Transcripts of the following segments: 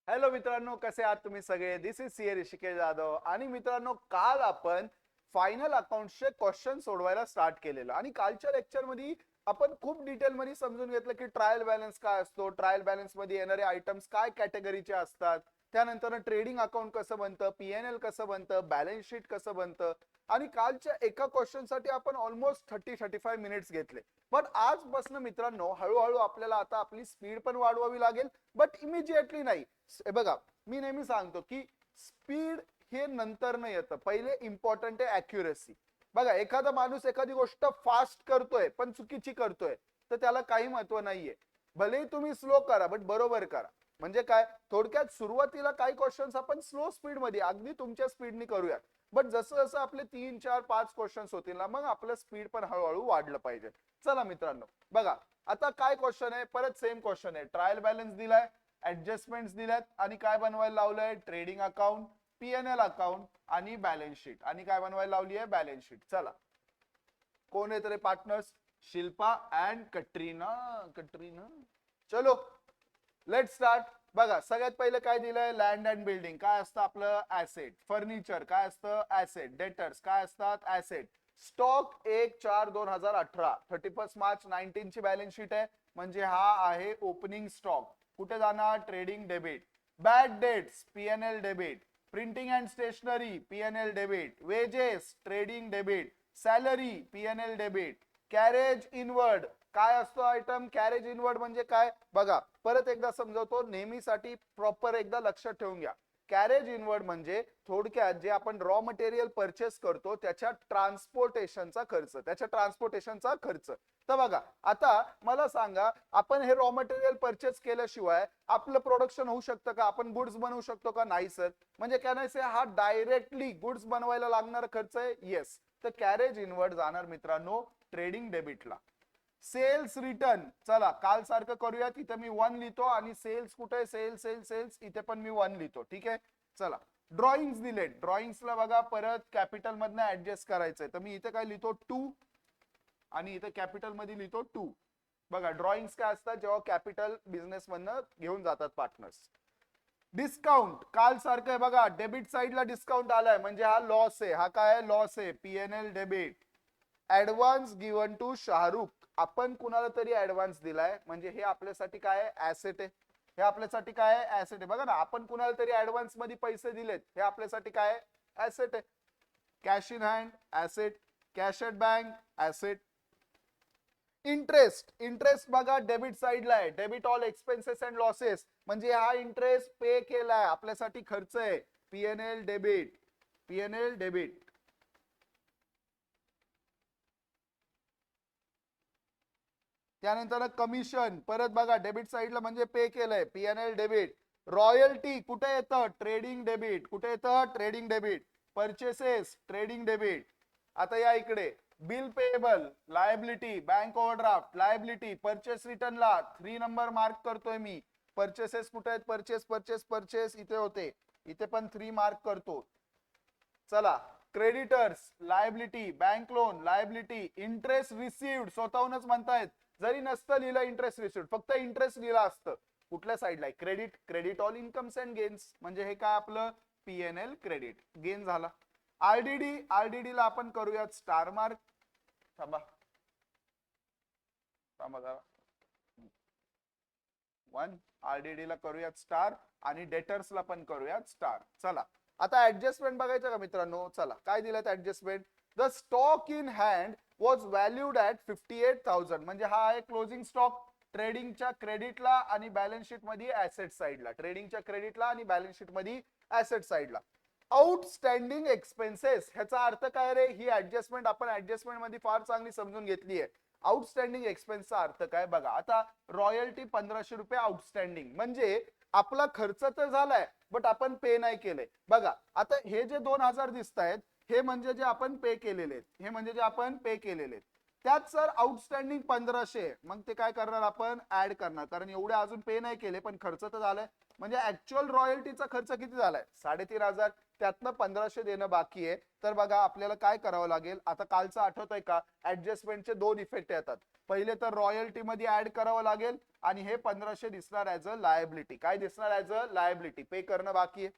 Hello मित्रांनो, कसे आहात तुम्ही सगळे? दिस इज सी ऋषिकेश जाधव. आणि मित्रांनो, काल आपण फायनल अकाउंटचे क्वेश्चन सोडवायला स्टार्ट केलेलं आणि कालच्या लेक्चर मध्ये आपण खूप डिटेल मध्ये समजून घेतलं की ट्रायल बॅलन्स काय असतो, ट्रायल बॅलन्स मध्ये येणारे आयटम्स काय कॅटेगरीचे असतात, त्यानंतर ट्रेडिंग अकाउंट कसं बनतं, पीएनएल कसं बनतं, बॅलन्स शीट कसं बनतं. आणि कालच्या एका क्वेश्चन साठी आपण ऑलमोस्ट 30-35 मिनिट्स घेतले. पण आजपासून मित्रांनो, हळूहळू आपल्याला आता आपली स्पीड पण वाढवावी लागेल, बट इमिजिएटली नाही. बघा, मी नेहमी सांगतो की स्पीड हे नंतर नाही येतं, पहिले इम्पॉर्टंट आहे अॅक्युरेसी. बघा, एखादा माणूस एखादी गोष्ट फास्ट करतोय पण चुकीची करतोय, तर त्याला काही महत्व नाहीये. भलेही तुम्ही स्लो करा, बट बरोबर करा. म्हणजे काय, थोडक्यात सुरुवातीला काही क्वेश्चन्स आपण स्लो स्पीड मध्ये अगदी तुमच्या स्पीडने करूयात. बट जसं जसं आपले 3 4 5 क्वेश्चन्स होतील ना, मग आपलं स्पीड पण हळूहळू वाढलं पाहिजे. चला मित्रांनो, बघा आता काय क्वेश्चन आहे. परत सेम क्वेश्चन आहे. ट्रायल बॅलन्स दिलाय, ऍडजस्टमेंट्स दिल्यात आणि काय बनवायला लावलंय, ट्रेडिंग अकाउंट, पीएनएल अकाउंट आणि बॅलन्स शीट. आणि काय बनवायला लावली आहे, बॅलन्स शीट. चला, कोण आहे तरी पार्टनर्स? शिल्पा अँड कटरीना. कटरीना, चलो लेट स्टार्ट. बघा, सगळ्यात पहिले काय दिलंय, लँड अँड बिल्डिंग काय असतं आपलं, ऍसेट. फर्निचर काय असतं, ऍसेट. डेटर्स काय असतात, ऍसेट. स्टॉक 1/4/2018, 31 मार्च 19 ची बॅलन्स शीट आहे, म्हणजे हा आहे ओपनिंग स्टॉक. कुठे जाणार, trading debit. Bad debts, PNL debit. Printing and stationery, PNL debit. Wages, trading debit. Salary, PNL debit. Carriage inward काय असतो आयटम, कॅरेज इनवर्ड म्हणजे काय बघा, परत एकदा समजवतो, नेहमीसाठी प्रॉपर एकदा लक्षात ठेवून घ्या. कॅरेज इनवर्ड म्हणजे थोडक्यात जे आपण रॉ मटेरियल परचेस करतो त्याच्या ट्रान्सपोर्टेशनचा खर्च. तर बघा, आता मला सांगा, आपण हे रॉ मटेरियल परचेस केल्याशिवाय आपलं प्रोडक्शन होऊ शकतं का? आपण गुड्स बनवू शकतो का? नाही सर. म्हणजे काय नाही, हा डायरेक्टली गुड्स बनवायला लागणारा खर्च आहे. येस. तर कॅरेज इनवर्ड जाणार मित्रांनो ट्रेडिंग डेबिटला. सेल्स रिटर्न, चला काल सारखं करूया. तिथे मी 1 लिहितो आणि सेल्स कुठे, सेल्स सेल्स सेल्स, इथे पण मी 1 लिहितो. ठीक आहे, चला. ड्रॉइंग्स दिले, ड्रॉइंग्सला बघा परत कॅपिटल मधनं ऍडजस्ट करायचंय, तर मी इथे काय लिहितो, 2. आणि इथे कॅपिटल मध्ये लिहितो 2. बघा, ड्रॉइंग्स काय असतात जेव्हा कॅपिटल बिझनेस मधनं घेऊन जातात पार्टनर्स. डिस्काउंट काल सारखं आहे बघा, डेबिट साइडला डिस्काउंट आलाय म्हणजे हा लॉस आहे. हा काय आहे, लॉस आहे, PNL debit. Advance given to Shahrukh, आपण कुणाला तरी ऍडव्हान्स दिलाय म्हणजे हे आपल्यासाठी काय आहे, ऍसेट आहे. हे आपल्यासाठी काय आहे, ऍसेट आहे. बघा ना, आपण कुणाला तरी ऍडव्हान्स मध्ये पैसे दिलेत, हे आपल्यासाठी काय आहे, ऍसेट आहे. Cash in hand, asset. Cash at bank, asset. Interest, interest बघा डेबिट साइडला आहे, debit all expenses and losses, म्हणजे हा इंटरेस्ट पे केलाय, आपल्यासाठी खर्च आहे, पीएनएल डेबिट. PNL debit. त्यानंतर कमिशन, परत बघा डेबिट साइडला म्हणजे पे केलंय, पीएनएल डेबिट. रॉयल्टी कुठे येतं, ट्रेडिंग डेबिट. कुठे येतं, trading debit. Purchases, trading debit. आता या इकडे, bill payable, liability. Bank overdraft, liability. Purchase रिटर्नला 3 नंबर मार्क करतोय मी. परचेसेस कुठे आहेत, परचेस परचेस परचेस इथे होते, इथे पण 3 मार्क करतो. चला, creditors, liability. Bank loan, liability. Interest received, स्वतःहूनच म्हणतायत, जरी नसतं लिहिलं इंटरेस्ट रिसिव्ड, फक्त इंटरेस्ट लिहिला असतं. कुठल्या साईडला, credit. Credit all incomes and gains, म्हणजे हे काय आपलं, पीएनएल क्रेडिट. गेन झाला. आरडीडी, आरडीडी ला आपण करूयात स्टार मार्क. थांबा थांबा जरा, 1. आरडीडी ला करूयात स्टार आणि डेटर्सला पण करूयात स्टार. चला, आता ऍडजस्टमेंट बघायचं का मित्रांनो? चला, काय दिलं adjustment, the stock in hand was valued at 58,000, म्हणजे हा आहे क्लोजिंग स्टॉक. ट्रेडिंगच्या क्रेडिटला आणि बॅलन्स शीट मध्ये ऍसेट साइडला, ट्रेडिंगच्या क्रेडिटला आणि बॅलन्स शीट मध्ये ऍसेट साइडला. आउटस्टँडिंग एक्सपेन्सेस, ह्याचा अर्थ काय रे? ही ऍडजस्टमेंट आपण ऍडजस्टमेंट मध्ये फार चांगली समजून घेतली आहे. आउटस्टँडिंग एक्सपेन्सचा अर्थ काय बघा, आता रॉयल्टी 1500 रुपये आउटस्टँडिंग, म्हणजे आपला खर्च तर झालाय बट आपण पे नाही केले. बघा, आता हे जे 2000 दिसत आहेत, हे म्हणजे जे आपण पे केलेले आहेत, हे म्हणजे जे आपण पे केलेले आहेत. त्यात सर आउटस्टँडिंग 1500, मग ते काय करणार, आपण ऍड करणार, कारण एवढे अजून पे नाही केले पण खर्च तर झालाय. म्हणजे ऍक्च्युअल रॉयल्टीचा खर्च किती झालाय, 3500. त्यातनं 1500 देणं बाकी आहे. तर बघा, आपल्याला काय करावं लागेल, आता कालचं आठवतंय का, ऍडजस्टमेंटचे 2 इफेक्ट येतात. पहिले तर रॉयल्टी मध्ये ऍड करावं लागेल आणि हे 1500 दिसणार ऍज अ लायबिलिटी. काय दिसणार ऍज अ लायबिलिटी? पे करणं बाकी आहे.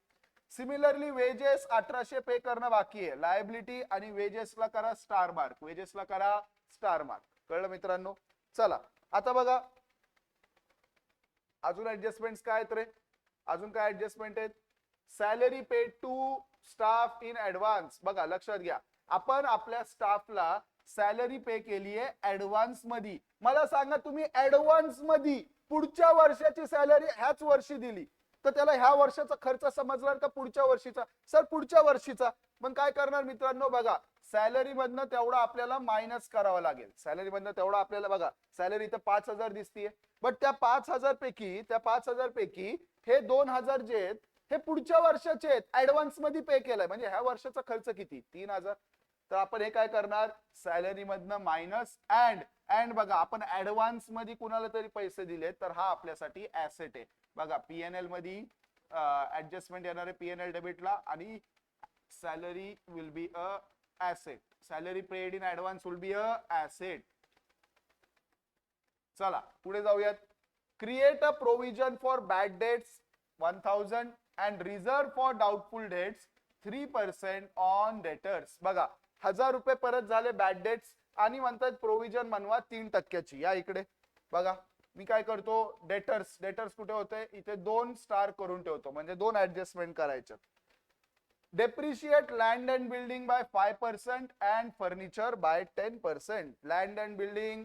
सिमिलरली वेजेस 1800 पे करणं बाकी आहे. लायबिलिटी आणि वेजेसला करा स्टार मार्क, वेजेसला करा स्टार मार्क. कळलं मित्रांनो? चला आता बघा अजून ऍडजस्टमेंट काय आहेत रे? अजून काय ऍडजस्टमेंट आहेत? Salary paid to staff in advance. बघा लक्षात घ्या, आपण आपल्या स्टाफला सॅलरी पे केली आहे ऍडव्हान्स मध्ये. मला सांगा तुम्ही ऍडव्हान्स मध्ये पुढच्या वर्षाची सॅलरी ह्याच वर्षी दिली तर त्याला ह्या वर्षाचा खर्च समजणार का पुढच्या वर्षीचा? सर पुढच्या वर्षीचा. पण काय करणार मित्रांनो? बघा सॅलरी मधनं तेवढा आपल्याला मायनस करावा लागेल. सॅलरी मधनं तेवढा आपल्याला, बघा सॅलरी इथं 5000 दिसतीये, बट त्या 5000 पैकी हे 2000 जे आहेत हे पुढच्या वर्षाचे आहेत, ऍडव्हान्स मध्ये पे केलंय. म्हणजे ह्या वर्षाचा खर्च किती? 3000. तर आपण हे काय करणार? सॅलरी मधनं मायनस अँड बघा आपण ऍडव्हान्स मध्ये कुणाला तरी पैसे दिले तर हा आपल्यासाठी ऍसेट आहे. बघा पीएनएल मध्ये ऍडजस्टमेंट येणार आहे पीएनएल डेबिटला, आणि salary will be a asset. Salary paid in advance will be a asset. चला पुढे जाऊयात. Create a provision for bad debts 1000 and reserve for doubtful debts 3% on debtors. बघा 1000 रुपये परत झाले बॅड डेट्स आणि म्हणतात प्रोव्हिजन बनवा 3%ची. या इकडे बघा मी काय करतो, डेटर्स कुठे होते? इथे 2 स्टार करून ठेवतो, म्हणजे 2 ऍडजस्टमेंट करायचे. Depreciate land and building by 5% and furniture by 10%. Land and building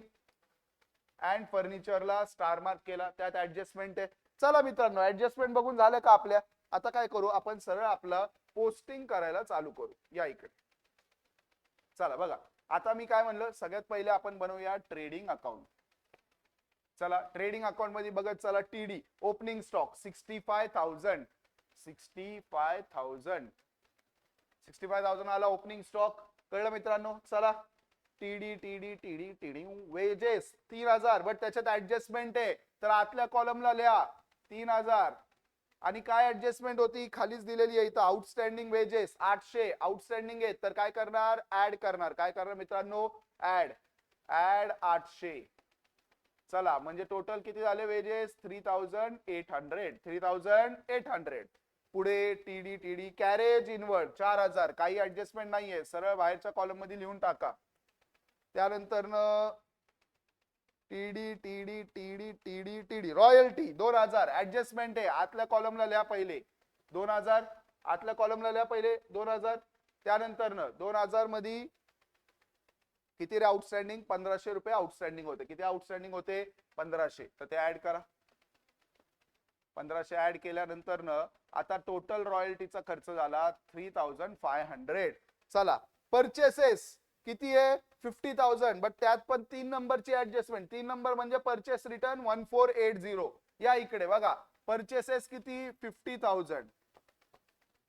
and फर्निचरला स्टार मार्क केला, त्यात ऍडजस्टमेंट आहे. चला मित्रांनो ऍडजस्टमेंट बघून झालं का आपल्या? आता काय करू आपण? सरळ आपलं पोस्टिंग करायला चालू करू. या इकडे चला बघा आता मी काय म्हणलं, सगळ्यात पहिले आपण बनवूया ट्रेडिंग अकाउंट. चला ट्रेडिंग अकाउंट मध्ये बघत चला. टीडी ओपनिंग स्टॉक 65,000 आला ओपनिंग स्टॉक. कळलं मित्रांनो? चला टीडी वेजेस 3000, बट त्याच्यात ऍडजस्टमेंट आहे तर आतल्या कॉलमला लिहा 3000. आणि काय ऍडजस्टमेंट होती? खालीच दिलेली आहे इथं. आउटस्टँडिंग वेजेस 800 आउटस्टँडिंग आहेत तर काय करणार? ऍड करणार. काय करणार मित्रांनो? ऍड 800. चला म्हणजे टोटल किती झाले वेजेस? 3800. पुढे टीडी कॅरेज इनवर्ड 4000. काही ऍडजस्टमेंट नाहीये, सरळ बाहेरच्या कॉलम मध्ये लिहून टाका. त्यानंतर टीडी रॉयल्टी 2000 ऍडजस्टमेंट आहे, आतल्या कॉलमला लिहा पहिले 2000. आतल्या कॉलमला लिहा पहिले 2000. त्यानंतर 2000 मध्ये किती रे आउटस्टँडिंग? 1500 रुपये आउटस्टँडिंग होते. किती आउटस्टँडिंग होते? 1500. तर ते ऍड करा. 1500 ऍड केल्यानंतर आता टोटल रॉयल्टीचा खर्च झाला 3500. चला परचेसेस किती आहे? 50,000, बट त्यात पण 3 नंबरची ऍडजस्टमेंट. 3 नंबर म्हणजे परचेस रिटर्न 1480. या इकडे बघा परचेसेस किती? 50,000,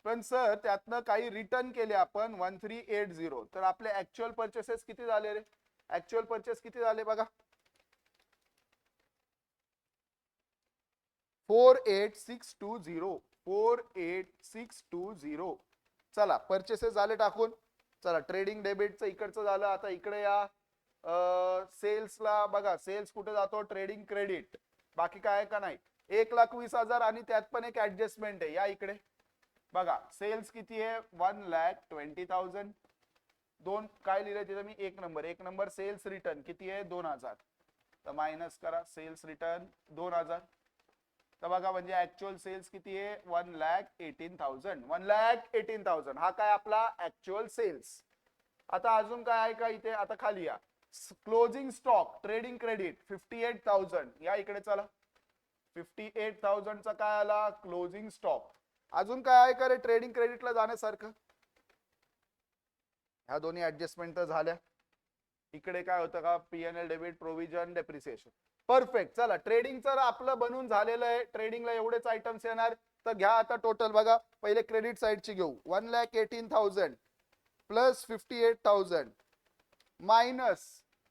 पण सर त्यातनं काही रिटर्न केले आपण 1380. तर आपले ऍक्च्युअल परचेसेस किती झाले रे? ऍक्च्युअल परचेस किती झाले बघा? 48620. चला परचेसेस झाले टाकून. चला ट्रेडिंग डेबिटचं इकडचं झालं. आता इकडे या सेल्सला बघा. सेल्स कुठे जातो? Trading credit. बाकी काय आहे का नाही? 1,20,000 आणि त्यात पण एक ऍडजस्टमेंट आहे. या इकडे बघा सेल्स किती आहे? 1,20,000. दोन काय लिहिलंय तिथं मी? एक नंबर सेल्स रिटर्न किती आहे? 2000. तर मायनस करा सेल्स रिटर्न 2000. तर बघा म्हणजे ऍक्च्युअल सेल्स किती आहे? 1,18,000. 1,18,000 हा काय आपला ऍक्च्युअल सेल्स. आता अजून काय आहे का इथे? आता खाली या. Closing stock trading credit 58,000. या इकडे चला. 58,000 चा काय आला? Closing stock. अजून काय आहे का रे ट्रेडिंग क्रेडिटला जाण्यासारखं? ह्या दोन्ही ऍडजस्टमेंट तर झाल्या. इकडे काय होतं का? PNL debit provision depreciation. Perfect. चला ट्रेडिंगचं आपलं बनून झालेलं आहे. ट्रेडिंगला एवढेच आयटम्स येणार. तर घ्या आता टोटल बघा. पहिले क्रेडिट साइडची घेऊ. 1,18,000 plus 58,000 minus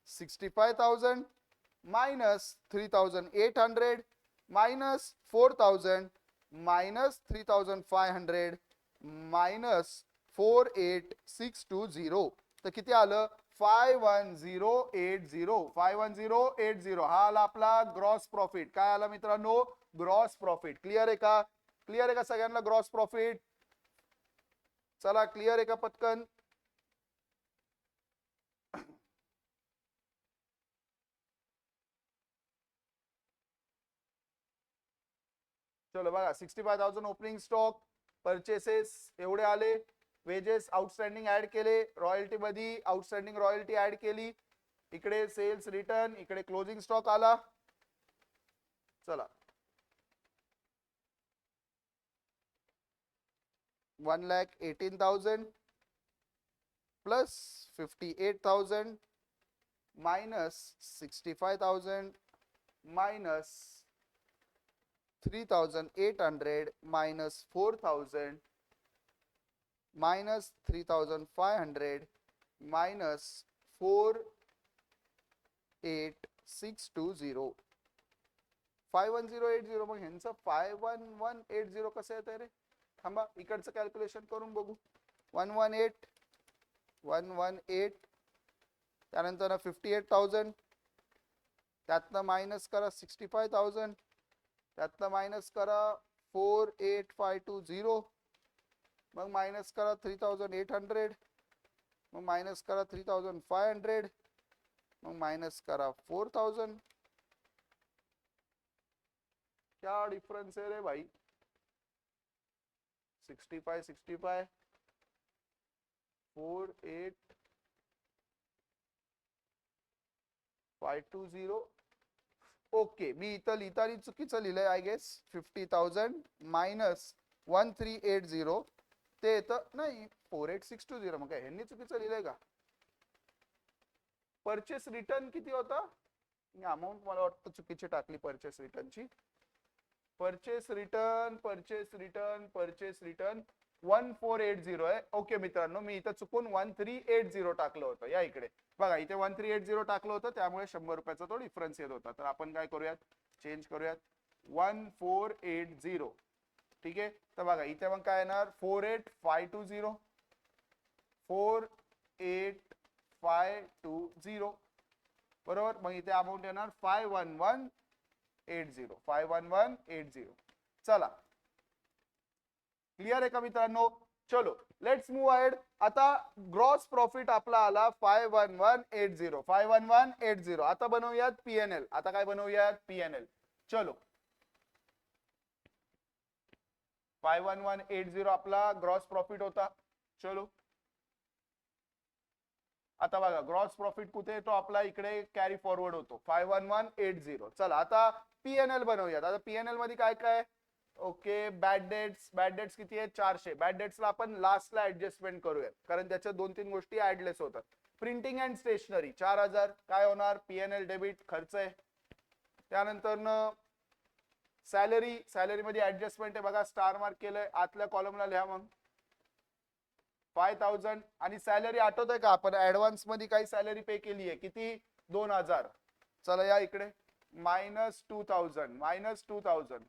65,000 minus 3,800 minus 4,000 minus 3,500 minus 4,8,620. तर किती आलं? 51,080 हा आला आपला ग्रॉस प्रॉफिट. काय आला मित्रांनो? Gross profit. क्लिअर आहे का? क्लिअर आहे का सगळ्यांना ग्रॉस प्रॉफिट? चला क्लिअर आहे का पटकन? चलो बघा 65,000 ओपनिंग स्टॉक, परचेसेस एवढे आले, वेजेस आउटस्टँडिंग ऍड केले, रॉयल्टी मध्ये आउटस्टँडिंग रॉयल्टी ऍड केली, इकडे सेल्स रिटर्न, इकडे क्लोजिंग स्टॉक आला. चला 1,18,000 plus 58,000 minus 65,000 minus 3,800 minus 4,000 minus 3,500 minus 4,8,620 5,1080. मग ह्यांचं 5,1180 कसं येत रे? थांबा इकडचं कॅल्क्युलेशन करून बघू. 118 त्यानंतर 58,000 त्यातनं मायनस करा 65,000 त्यातनं मायनस करा 4,8,520 मग मायनस करा 3,800 मग मायनस करा 3,500 मग मायनस करा 4,000. क्या डिफरेंस है रे भाई? 65 65 4,8,520. ओके मी इथं लिहिताना चुकीचं लिहिलंय आय गेस. 50,000 मायनस 1,380 ते येतं नाही 4,8,620. मग काय ह्यांनी चुकीचं लिहिलंय का? परचेस रिटर्न किती होता? मी अमाऊंट मला वाटतं चुकीची टाकली परचेस रिटर्नची. परचेस रिटर्न 1,480 आहे. ओके मित्रांनो मी इथं चुकून 1,380 टाकलं होतं. या इकडे बघा इथे 1,380 टाकलं होतं त्यामुळे 100 रुपयाचा तो डिफरन्स येत होता. तर आपण काय करूयात? चेंज करूयात 1,480. ठीक आहे. तर बघा इथे मग काय येणार? 4,8,520 4,8,520 बरोबर. मग इथे अमाऊंट येणार 5,1180. चला क्लिअर आहे का मित्रांनो? चलो लेट्स मूव्ह अहेड. आता ग्रॉस प्रॉफिट आपला आला 5,1180. आता बनवूयात पीएनएल. आता काय बनवूयात? पीएनएल. चलो 5,1180 आपला ग्रॉस प्रॉफिट होता. चलो आता बघा ग्रॉस प्रॉफिट कुठे येतो आपला? इकडे कॅरी फॉरवर्ड होतो 5,1180. चला आता पीएनएल बनवूयात. आता पीएनएल मध्ये काय काय? ओके बॅड डेट्स किती आहे? 400. बॅड डेट्सला आपण लास्टला ऍडजस्टमेंट करूयात कारण त्याच्या 2-3 गोष्टी ऍडलेस होतात. प्रिंटिंग अँड स्टेशनरी 4,000 काय होणार? पीएनएल डेबिट खर्च आहे. त्यानंतर सॅलरी मध्ये ऍडजस्टमेंट आहे बघा स्टार मार्क केलंय. आतल्या कॉलमला लिहा मग 5,000. आणि सॅलरी आठवत आहे का? आपण ऍडव्हान्स मध्ये काही सॅलरी पे केली आहे किती? 2,000. चला या इकडे -2,000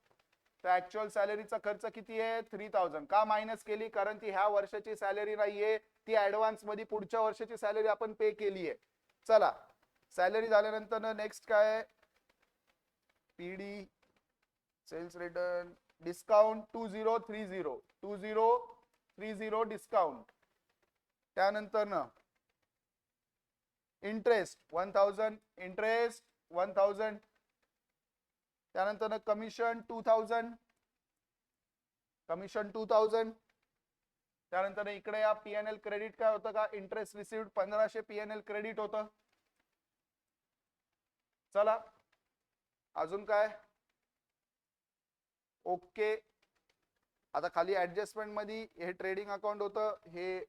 तर ऍक्च्युअल सॅलरीचा खर्च किती आहे? 3,000. का मायनस केली? कारण ती ह्या वर्षाची सॅलरी नाहीये, ती ऍडव्हान्स मध्ये पुढच्या वर्षाची सॅलरी आपण पे केली आहे. चला सॅलरी झाल्यानंतर नेक्स्ट काय? PD sales return discount 2,030 discount. त्यानंतर इंटरेस्ट 1,000 त्यानंतर कमिशन 2,000 त्यानंतर इकडे या पीएनएल क्रेडिट काय होतं का? इंटरेस्ट रिसिव्ड 1,500 पीएनएल क्रेडिट होतं. चला अजून काय? ओके आता खाली ऍडजस्टमेंट मध्ये हे ट्रेडिंग अकाउंट होतं, हे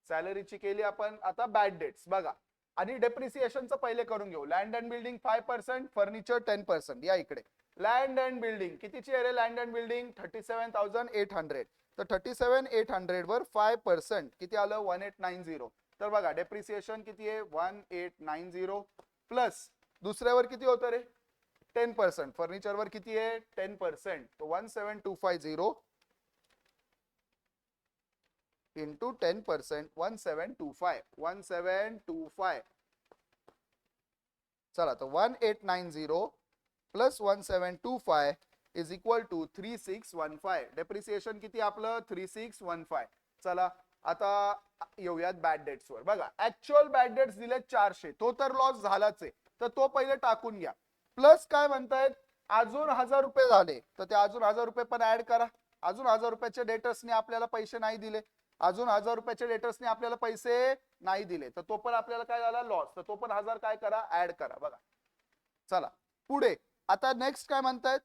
सॅलरीची केली आपण. आता बॅड डेट्स बघा आणि डेप्रिसिएशनचं पहिले करून घेऊ. Land and building 5%, furniture 10%. या इकडे लँड अँड बिल्डिंग कितीची आहे रे? Land and building 37,800. तर 37,800 वर 5% किती आलं? 1,890. तर बघा डेप्रिसिएशन किती आहे? 1,890 प्लस दुसऱ्यावर किती होतं रे? 10%. फर्निचरवर किती आहे? 10%. तो 17,250. इंटू 10%, 1725. चला तर 1890 plus 1725 is equal to 3615. Depreciation किती आपलं 3615. चला आता येऊयात बॅड डेट्स वर. बघा ऍक्च्युअल बॅड डेट्स दिले 400, तो तर लॉस झालाच आहे, तर तो पहिले टाकून घ्या. प्लस काय म्हणतायत अजून 1000 रुपये झाले, तर ते अजून 1000 रुपये पण ऍड करा. अजून 1000 रुपयाच्या डेटर्सने आपल्याला पैसे नाही दिले, अजून 1000 रुपयाच्या डेटर्सने आपल्याला पैसे नाही दिले, तर तो पण आपल्याला काय झाला लॉस, तर तो पण 1000 काय करा ऍड करा. बघा चला पुढे आता नेक्स्ट काय म्हणतायत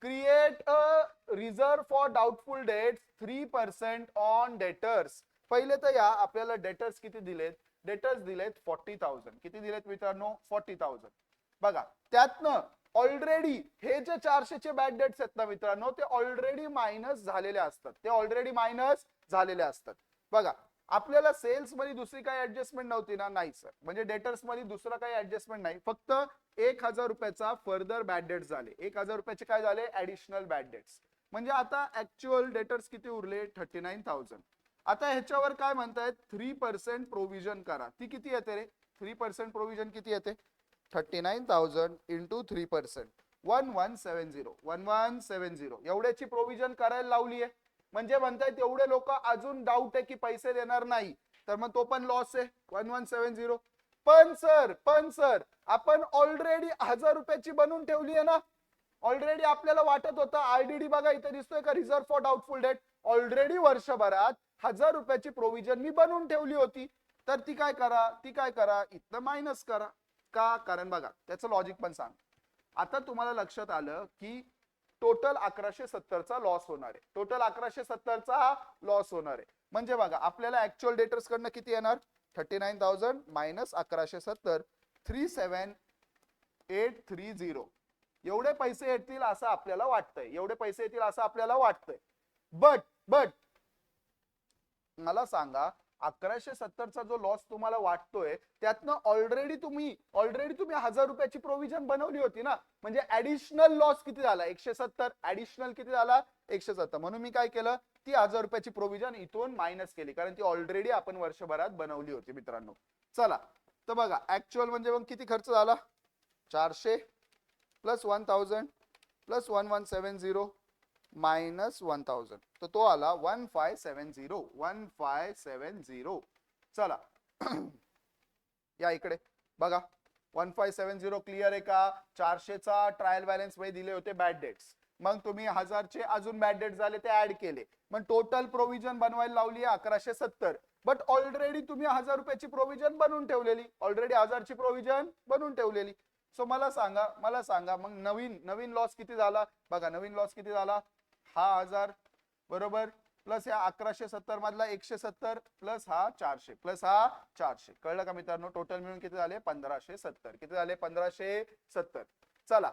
create a reserve for doubtful debts 3% on debtors. पहिले तर या आपल्याला डेटर्स किती दिलेत, डेटर्स दिलेत 40,000. किती दिलेत मित्रांनो 40,000. बघा त्यातनं ऑलरेडी हे जे 400 चे बॅड डेट्स आहेत ना मित्रांनो, ते ऑलरेडी मायनस झालेले असतात, ते ऑलरेडी मायनस झालेले असतात. बघा आपल्याला सेल्स मध्ये दुसरी काही ऍडजस्टमेंट नव्हती ना, नाही सर, म्हणजे डेटर्स मध्ये दुसरा काही ऍडजस्टमेंट नाही, फक्त 1000 रुपयाचा फर्दर बॅड डेट्स झाले, 1000 रुपयाचे काय झाले ऍडिशनल बॅड डेट्स. म्हणजे आता ऍक्च्युअल डेटर्स किती उरले 39,000. आता ह्याच्यावर काय म्हणतायत 3% प्रोव्हिजन करा. ती किती येते रे 3% प्रोव्हिजन किती येते 39,000 इंटू 3%, 1170 एवढ्याची प्रोव्हिजन करायला लावली आहे. म्हणजे म्हणतायत एवढे लोक अजून डाऊट आहे की पैसे देणार नाही, तर मग तो पण लॉस आहे 1170. पण सर आपण ऑलरेडी 1000 रुपयाची बनवून ठेवली आहे ना. ऑलरेडी आपल्याला वाटत होतं आरडीडी बघा इथे दिसतोय का reserve for doubtful debt. Already वर्षभरात 1000 रुपयाची प्रोव्हिजन मी बनवून ठेवली होती, तर ती काय करा इथं मायनस करा. का कारण बघा त्याचं लॉजिक पण सांग. आता तुम्हाला लक्षात आलं की टोटल 1170 चा लॉस होणार आहे, टोटल 1170 चा लॉस होणार आहे. म्हणजे बघा आपल्याला ऍक्च्युअल डेटर्स कडनं किती येणार 39,000 मायनस 1170, 37830 एवढे पैसे येतील असं आपल्याला वाटतंय, एवढे पैसे येतील असं आपल्याला वाटतंय. बट मला सांगा 1170 चा जो लॉस तुम्हाला वाटतोय त्यातनं ऑलरेडी तुम्ही 1000 रुपयाची प्रोव्हिजन बनवली होती ना, म्हणजे ऍडिशनल लॉस किती झाला 170, ऍडिशनल किती झाला 170. म्हणून मी काय केलं ती 1000 रुपयाची प्रोव्हिजन इथून मायनस केली, कारण ती ऑलरेडी आपण वर्षभरात बनवली होती मित्रांनो. चला तर बघा ऍक्च्युअल म्हणजे मग किती खर्च झाला 400 प्लस 1000 प्लस 1170 मायनस 1000, तर तो आला 1570. चला या इकडे बघा 1570 क्लिअर आहे का. 400 चा ट्रायल बॅलन्स मध्ये दिले होते बॅड डेट्स, मग तुम्ही 1000 चे अजून बॅड डेट झाले ते ऍड केले, मग टोटल प्रोव्हिजन बनवायला लावली 1170. बट ऑलरेडी तुम्ही 1000 रुपयाची प्रोव्हिजन बनवून ठेवलेली, ऑलरेडी 1000 ची प्रोव्हिजन बनवून ठेवलेली. सो मला सांगा मग नवीन लॉस किती झाला. बघा नवीन लॉस किती झाला हा 1000 बरोबर प्लस या 1170 मधला 170 प्लस हा 400 प्लस हा 400. कळलं का मित्रांनो. टोटल मिळून किती झाले 1570. किती झाले 1570. चला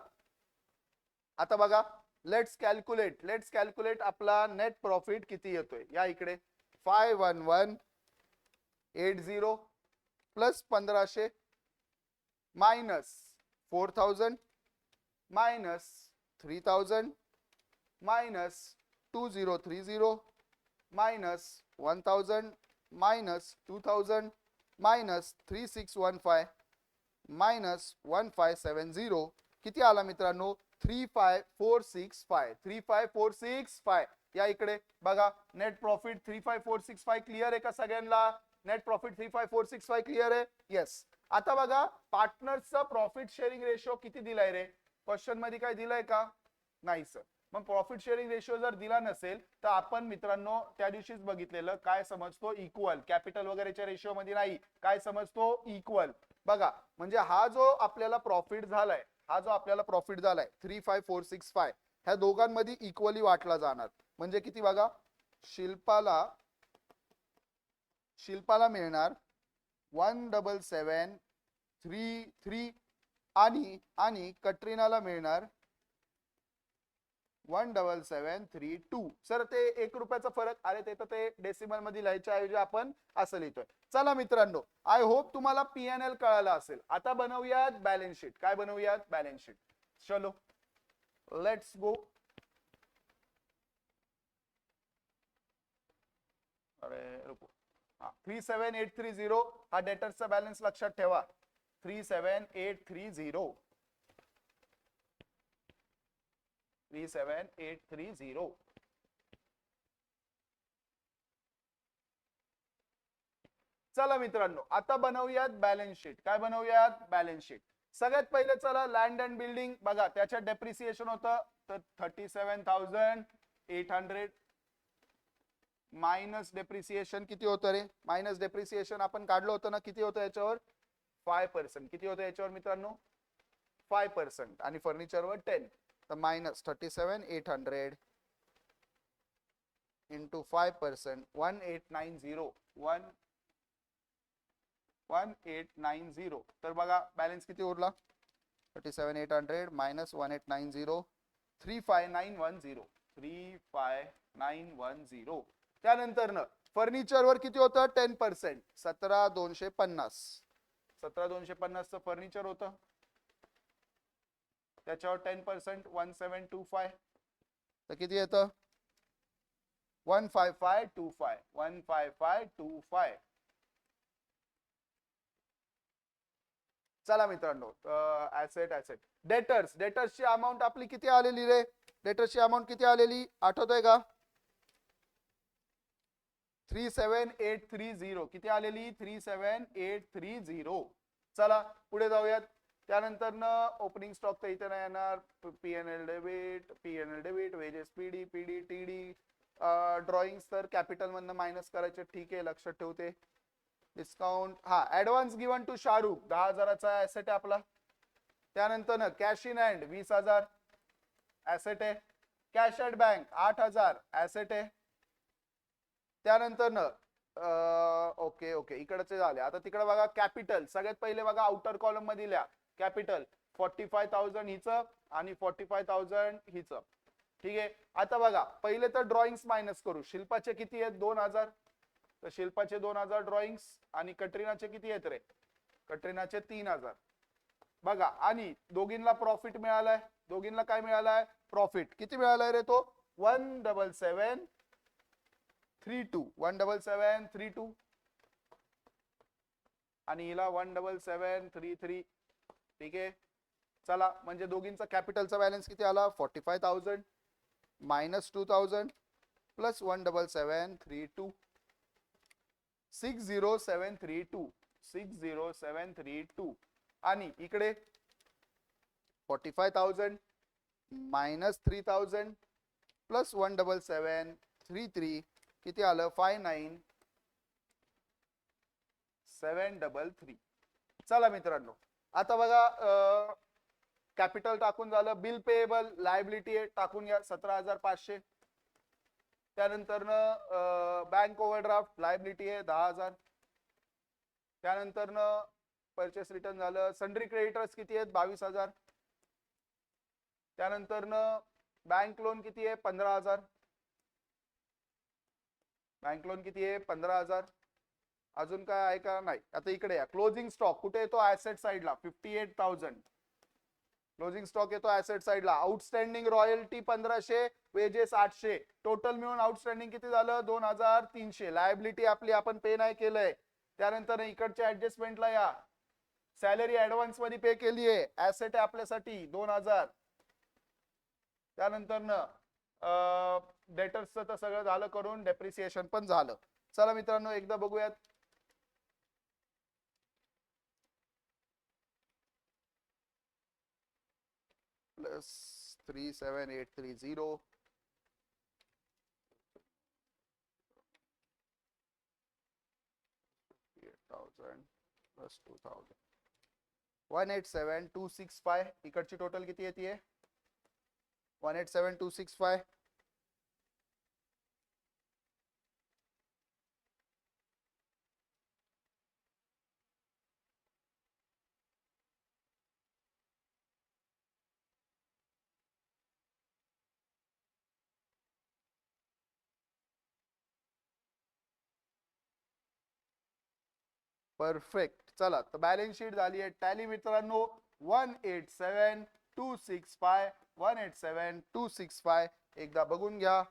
आता बघा लेट्स कॅल्क्युलेट आपला नेट प्रॉफिट किती येतोय. या इकडे 51180 plus 1500 minus 4000 minus 3000 minus 2030 minus 1000 minus 2000 minus 3615 minus 1570 किती आला मित्रांनो 35465. या इकडे बघा नेट प्रॉफिट 35465 क्लिअर आहे का सगळ्यांना. नेट प्रॉफिट 35465 क्लिअर आहे. येस. आता बघा पार्टनर्सचा प्रॉफिट शेअरिंग रेशो किती दिलाय रे. क्वेश्चन मध्ये काय दिलाय का नाही सर. मग प्रॉफिट शेअरिंग रेशो जर दिला नसेल तर आपण मित्रांनो त्या दिवशीच बघितलेलं काय समजतो इक्वल. कॅपिटल वगैरेच्या रेशो मध्ये नाही, काय समजतो इक्वल. बघा म्हणजे हा जो आपल्याला प्रॉफिट झालाय 35465 ह्या दोघांमध्ये इक्वली वाटला जाणार. म्हणजे किती बघा शिल्पाला मिळणार 17733 आणि कटरीनाला मिळणार 17732. सर ते 1 रुपयाचा फरक. अरे ते तर ते डेसिमल मध्ये लिहायच्या ऐवजी आपण असं लिहितोय. चला मित्रांनो आय होप तुम्हाला पीएनएल कळालं असेल. आता बनवूयात बॅलन्स शीट. काय बनवूयात बॅलन्स शीट. चलो लेट्स गो. अरे रुको, 37830 हा डेटर्सचा बॅलन्स लक्षात ठेवा. 37830 37830. चला मित्रांनो, आता बनवूयात बॅलन्स शीट. काय बनवूयात? Balance sheet. सगळ्यात पहिले चला लँड अँड बिल्डिंग बघा, त्याच्यात डेप्रिसिएशन होतं तर 37,800 मायनस डेप्रिसिएशन किती होतं रे? मायनस डेप्रिसिएशन आपण काढलं होतं ना, किती होतं याच्यावर? 5%. किती होतं याच्यावर मित्रांनो? 5%. आणि फर्निचरवर 10. तर मायनस 37,800 इंटू 5%, 1890. 1890. तर बघा बॅलन्स किती उरला? 37,800 मायनस 1890, 35910. 35910. त्यानंतर न फर्निचरवर किती होतं? 10%, 17,250. 17,250चं फर्निचर होतं, त्याच्यावर 10% 1725. तर किती येतं? 15525. 15525. चला मित्रांनो, ऍसेट डेटर्सची अमाऊंट आपली किती आलेली रे? डेटर्सची अमाऊंट किती आलेली आठवतंय का? 37830. किती आलेली? 37830. चला पुढे जाऊयात. त्यानंतर ओपनिंग स्टॉक तर इथे नाही येणार. PNL debit, wages PD TD, drawings तर कॅपिटल मधनं मायनस करायचे. ठीक आहे, लक्षात ठेवते. डिस्काउंट, हा ऍडव्हान्स गिवन टू शाहरुख 10,000चा ऍसेट आहे आपला. त्यानंतर ना कॅश इन हँड 20,000 ऍसेट आहे. कॅश ॲट बँक 8,000 ऍसेट आहे. त्यानंतर ना ओके इकडचे झाले. आता तिकडे बघा कॅपिटल. सगळ्यात पहिले बघा आउटर कॉलम मध्ये लिहा कॅपिटल 45,000 हिचं आणि 45,000 हिचं. ठीक आहे. आता बघा पहिले तर ड्रॉइंग्स मायनस करू. शिल्पाचे किती आहेत? 2,000. तर शिल्पाचे 2,000 ड्रॉइंग्स. आणि कटरीनाचे किती आहेत रे? कटरीनाचे 3,000. बघा, आणि दोघींना प्रॉफिट मिळालाय. दोघींना काय मिळालाय? प्रॉफिट. किती मिळालाय रे तो? 17732. 17732. आणि हिला 17733. ठीक आहे. चला, म्हणजे दोघींचा कॅपिटलचा बॅलन्स किती आला? 45,000 मायनस 2,000 प्लस 17732. 60732. 60732. आणि इकडे 45,000 मायनस 3,000 प्लस 17733. किती आलं? 59,733. चला मित्रांनो, आता बघा कॅपिटल टाकून झालं. बिल पेएबल लायबिलिटी टाकून घ्या 17,500. त्यानंतर बँक ओव्हरड्राफ्ट लायबिलिटी आहे 10,000. त्यानंतर परचेस रिटर्न झालं. सन्ड्री क्रेडिटर्स किती आहेत? 22,000. त्यानंतर बँक लोन किती आहे? 15,000. बँक लोन किती आहे? 15,000. अजून काय आहे का? नाही. आता इकडे या. क्लोजिंग स्टॉक कुठे येतो? ऍसेट साइडला 58,000. क्लोजिंग स्टॉक येतो ऍसेट साइडला. Outstanding royalty 1,500, wedges 800. टोटल मिळून आउटस्टँडिंग किती झालं? 2,300. लायबिलिटी आपली आपण पे नाही केलंय. त्यानंतर इकडच्या ऍडजस्टमेंटला या. सॅलरी ऍडव्हान्स मध्ये पे केली आहे. ऍसेट आहे आपल्यासाठी 2,000. त्यानंतर डेटर्सचं तर सगळं झालं करून. डेप्रिसिएशन पण झालं. चला मित्रांनो, एकदा बघूयात. Plus 37830 plus 2,000 187,265. इकडची टोटल किती येते? 187,265. परफेक्ट. चला, तर बॅलन्स शीट झाली आहे टॅली मित्रांनो. 187,265. 187,265 एकदा बघून घ्या.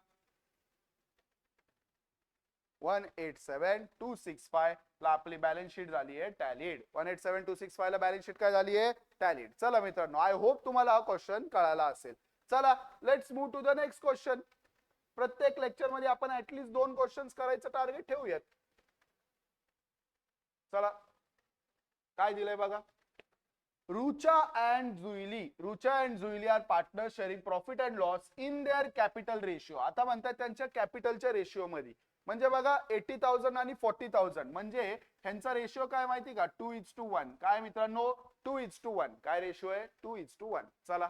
187265 ला आपली बॅलन्स शीट झाली आहे टॅलीड. 187265 ला बॅलन्स शीट काय झाली आहे टॅलीड. चला मित्रांनो, आय होप तुम्हाला हा क्वेश्चन कळाला असेल. चला let's move to the next question. प्रत्येक लेक्चर मध्ये आपण ऍटलीस्ट 2 क्वेश्चन्स करायचं टार्गेट ठेवूयात. चला काय दिलंय बघा. Rucha and Zuili are partners sharing profit and loss in their capital ratio. आता म्हणतात त्यांच्या कॅपिटलच्या रेशिओ मध्ये. म्हणजे बघा 80,000 आणि 40,000 म्हणजे ह्यांचा रेशिओ काय माहिती का 2:1. काय मित्रांनो 2:1. काय रेशिओ आहे 2:1. चला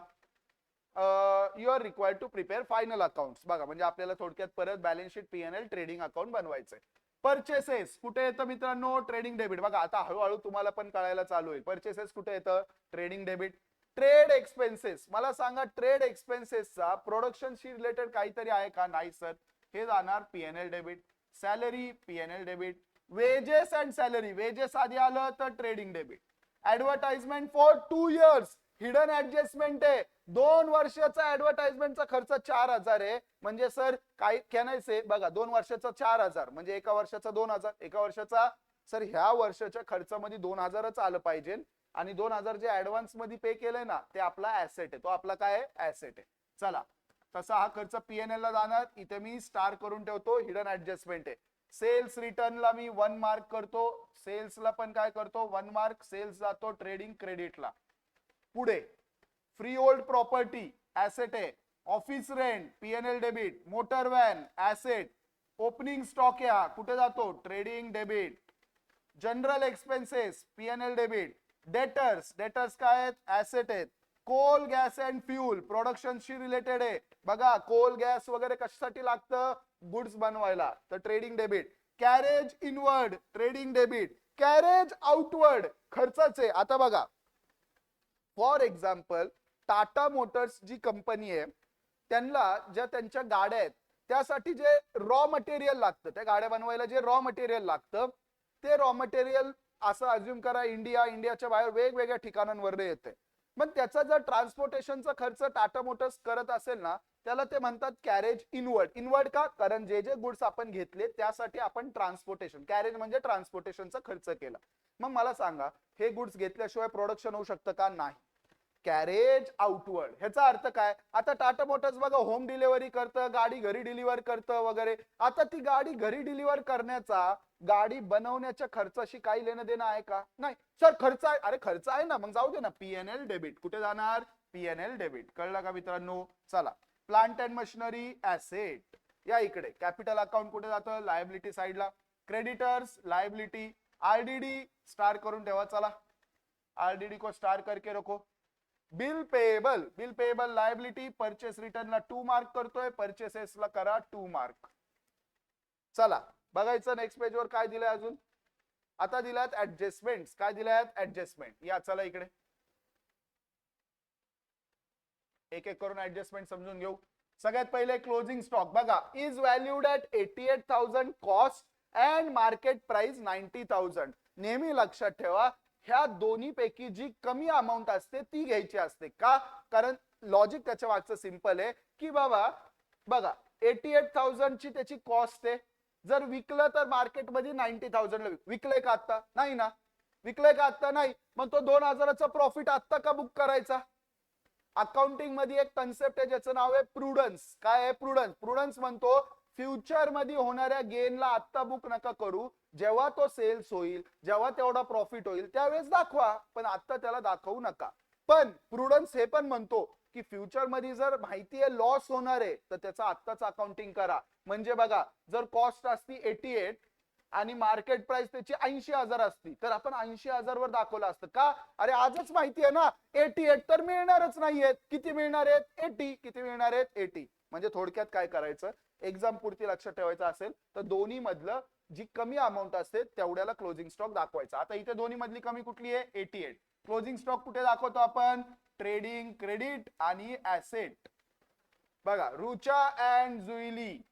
you are required to prepare final accounts. बघा म्हणजे आपल्याला थोडक्यात परत balance sheet P&L trading account बनवायचंय. परचेसेस कुठे येतं मित्रांनो ट्रेडिंग डेबिट. बघा आता हळूहळू तुम्हाला पण कळायला चालू होईल. परचेसेस कुठे येतं ट्रेडिंग डेबिट. ट्रेड एक्सपेन्सेस मला सांगा ट्रेड एक्सपेन्सेसचा प्रोडक्शनशी रिलेटेड काहीतरी आहे का नाही सर. हे जाणार P&L debit. Salary P&L debit. Wedges and salary wedges आधी आलं तर trading debit. Advertisement for 2 years hidden adjustment आहे. 2 वर्षाचा ऍडव्हर्टाइजमेंटचा खर्च 4,000 आहे. म्हणजे सर काय कॅनायचे बघा 2 वर्षाचा 4,000 म्हणजे एका वर्षाचा 2,000. एका वर्षाचा सर ह्या वर्षाच्या खर्चामध्ये 2,000च आलं पाहिजे. आणि 2,000 जे ऍडव्हान्स मध्ये पे केलंय ना ते आपला ऍसेट आहे. तो आपला काय आहे ऍसेट आहे. चला तसा हा खर्च P&L ला जाणार. इथे मी स्टार करून ठेवतो हिडन ऍडजस्टमेंट आहे. सेल्स रिटर्नला मी 1 मार्क करतो. सेल्सला पण काय करतो 1 मार्क. सेल्स जातो ट्रेडिंग क्रेडिटला. पुढे फ्री होल्ड प्रॉपर्टी ऍसेट आहे. ऑफिस रेंट P&L डेबिट. Motor van asset. Opening stock या कुठे जातो trading debit. General expenses P&L debit. Debtors काय आहेत ऍसेट आहेत. कोल गॅस अँड फ्यूल प्रोडक्शनशी रिलेटेड आहे. बघा कोल गॅस वगैरे कशासाठी लागतं गुड्स बनवायला तर trading debit. Carriage inward trading debit. Carriage outward खर्चाचे. आता बघा फॉर एक्झाम्पल टाटा मोटर्स जी कंपनी आहे त्यांना ज्या त्यांच्या गाड्या आहेत त्यासाठी जे रॉ मटेरियल लागतं त्या गाड्या बनवायला जे रॉ मटेरियल लागतं ते रॉ मटेरियल असं अज्युम करा इंडियाच्या बाहेर वेगवेगळ्या ठिकाणांवर येते. मग त्याचा जर ट्रान्सपोर्टेशनचा खर्च टाटा मोटर्स करत असेल ना त्याला ते म्हणतात कॅरेज इनवर्ड का कारण जे जे गुड्स आपण घेतले त्यासाठी आपण ट्रान्सपोर्टेशन कॅरेज म्हणजे ट्रान्सपोर्टेशनचा खर्च केला. मग मला सांगा हे गुड्स घेतल्याशिवाय प्रोडक्शन होऊ शकतं का नाही. कॅरेज आउटवर्ड ह्याचा अर्थ काय. आता टाटा मोटर्स बघा होम डिलिव्हरी करतं गाडी घरी डिलिव्हर करतं वगैरे. आता ती गाडी घरी डिलिव्हर करण्याचा गाडी बनवण्याच्या खर्चाशी काही लेणं देणं आहे का नाही. सर खर्च आहे. अरे खर्च आहे ना मग जाऊ दे ना P&L डेबिट. कुठे जाणार P&L डेबिट. कळलं का मित्रांनो. चला प्लांट अँड मशिनरी ऍसेट या इकडे. कॅपिटल अकाउंट कुठे जातं लायबिलिटी साइडला. Creditors liability. RDD स्टार करून ठेवा. चला RDD को स्टार करके रखो. Bill payable liability. परचेस रिटर्नला 2 मार्क करतोय. परचेसेसला करा 2 मार्क. चला बघायचं नेक्स्ट पेज वर काय दिलंय अजून. आता दिल्यात ऍडजस्टमेंट. काय दिल्यात ऍडजस्टमेंट या. चला इकडे एक एक करून ऍडजस्टमेंट समजून घेऊ. सगळ्यात पहिले क्लोजिंग स्टॉक बघा is valued at 88,000 cost and market price 90,000. नेहमी लक्षात ठेवा ह्या दोन्ही पैकी जी कमी अमाऊंट असते ती घ्यायची असते का कारण लॉजिक त्याच्या मागचं सिंपल आहे की बाबा बघा 88,000 ची त्याची कॉस्ट आहे. जर विकलं तर मार्केटमध्ये 90,000 ला विकलंय का आता नाही ना. विकलंय का आता नाही. मग तो 2,000चा प्रॉफिट आता का बुक करायचा. अकाउंटिंग मध्ये एक कन्सेप्ट आहे ज्याचं नाव आहे प्रुडन्स. काय आहे प्रुडन्स म्हणतो फ्युचर मध्ये होणाऱ्या गेनला आता बुक नका करू. जेव्हा तो सेल्स होईल जेव्हा तेवढा प्रॉफिट होईल त्यावेळेस दाखवा पण आता त्याला दाखवू नका. पण प्रुडन्स हे पण म्हणतो की फ्युचर मध्ये जर माहिती आहे लॉस होणार आहे तर त्याचा आत्ताच अकाउंटिंग करा. म्हणजे बघा जर कॉस्ट असती 88 आणि मार्केट प्राइस त्याची 80,000 असती तर आपण 80,000 वर दाखवलं असतं का अरे आजच माहिती आहे ना 88 तर मिळणारच नाहीयेत. किती मिळणार आहेत 80. किती मिळणार आहेत 80. म्हणजे थोडक्यात काय करायचं एक्झाम पुरती लक्षात ठेवायचं असेल तर दोन्ही मधलं जी कमी अमाऊंट असते तेवढ्याला क्लोजिंग स्टॉक दाखवायचा. आता इथे दोन्ही मधली कमी कुठली आहे 88. क्लोजिंग स्टॉक कुठे दाखवतो आपण ट्रेडिंग क्रेडिट आणि ऍसेट. बघा Rucha and Juili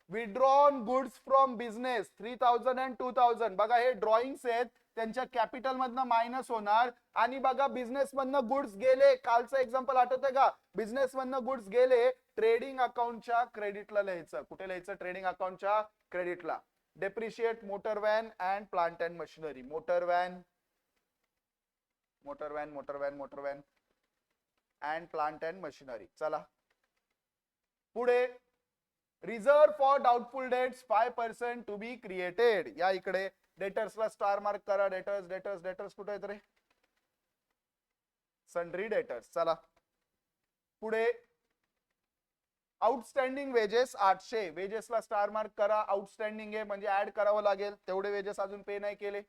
withdrawn goods from business 3,000 and 2,000. बघा हे ड्रॉइंग्स आहेत त्यांच्या कॅपिटल मधनं मायनस होणार. आणि बघा बिझनेस मधनं गुड्स गेले. कालचं एक्झाम्पल आठवतंय का बिझनेस मधनं गुड्स गेले ट्रेडिंग अकाउंटच्या क्रेडिटला लिहायचं. कुठे लिहायचं ट्रेडिंग अकाउंटच्या क्रेडिटला. Depreciate motor van and plant and machinery. Motor van and plant and machinery. चला पुढे reserve for doubtful debts 5% to be created. या इकडे डेटर्सला स्टार मार्क करा. डेटर्स कुठे आहेत रे? Sundry debtors. चला पुढे आउटस्टँडिंग वेजेस 800. वेजेसला स्टार मार्क करा. आउटस्टँडिंग आहे म्हणजे ऍड करावं लागेल, तेवढे वेजेस अजून पे नाही केले.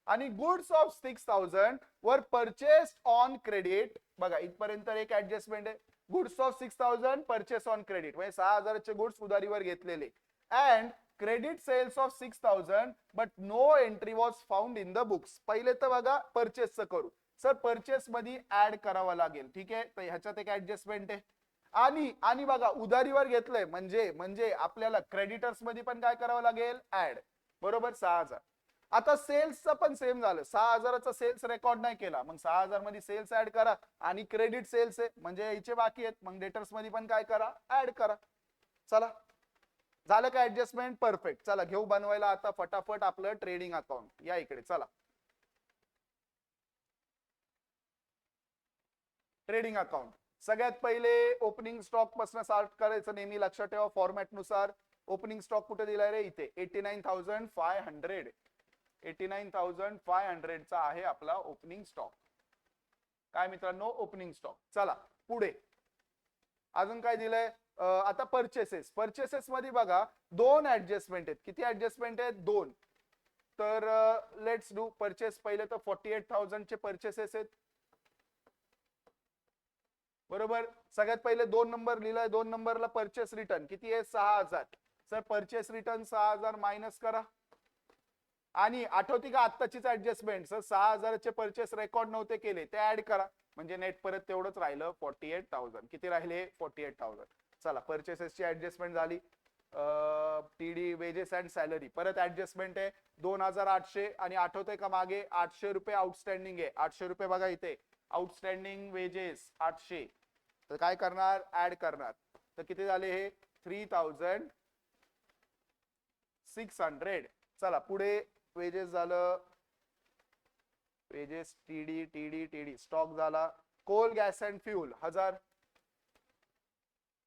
आणि गुड्स ऑफ 6000 वर परचेस्ड ऑन क्रेडिट. बघा इथपर्यंत एक ऍडजस्टमेंट आहे. Goods of 6000 purchase on credit म्हणजे 6000 चे गुड्स उधारीवर घेतलेले. And credit sales of 6000 but no entry was found in the books. पहिले तर बघा परचेसचं करू. सर परचेस मध्ये ऍड करावं लागेल. ठीक आहे, तर ह्याच्यात एक ऍडजस्टमेंट आहे. आणि बघा उधारीवर घेतलंय म्हणजे आपल्याला क्रेडिटर्स मध्ये पण काय करावं लागेल? ऍड. बरोबर 6000. आता सेल्सचं पण सेम झालं. 6000चा सेल्स रेकॉर्ड नाही केला, मग 6000 मध्ये सेल्स ऍड करा. आणि क्रेडिट सेल्स आहे म्हणजे याचे बाकी आहेत, मग डेटर्स मध्ये पण काय करा? ऍड करा. चला झालं का ऍडजस्टमेंट? परफेक्ट. चला घेऊ बनवायला आता फटाफट आपलं ट्रेडिंग अकाउंट. या इकडे चला. ट्रेडिंग अकाउंट सगळ्यात पहिले ओपनिंग स्टॉक पासून स्टार्ट करायचं. नेहमी लक्षात ठेवा फॉर्मॅट नुसार. ओपनिंग स्टॉक कुठे दिलाय रे? इथे 89,500. 89,500 चा आहे आपला ओपनिंग स्टॉक. काय मित्रांनो? Opening stock. चला पुढे अजून काय दिलंय? आता परचेसेस मध्ये बघा दोन ऍडजस्टमेंट आहेत. किती ऍडजस्टमेंट आहेत? दोन. तर लेट्स डू परचेस. पहिले तर 48,000 चे परचेसेस आहेत. बरोबर. सगळ्यात पहिले 2 नंबर लिहिलाय. 2 नंबरला परचेस रिटर्न किती आहे? 6000. सर परचेस रिटर्न 6000 मायनस करा. आणि आठवती का आत्ताचीच ऍडजस्टमेंट? सर 6000 चे परचेस रेकॉर्ड नव्हते केले, ते ऍड करा. म्हणजे नेट परत तेवढंच राहिलं 48,000. किती राहिले? 48,000. चला परचेसेसची ऍडजस्टमेंट झाली. टीडी वेजेस अँड सॅलरी परत ऍडजस्टमेंट आहे 2800. आणि आठवतंय का मागे 800 रुपये आउटस्टँडिंग आहे. 800 रुपये बघा इथे आउटस्टँडिंग वेजेस 800. तर काय करणार? ऍड करणार. तर किती झाले हे? 3600. चला पुढे वेजेस झालं. वेजेस टीडी स्टॉक झाला. Coal gas and fuel 1000.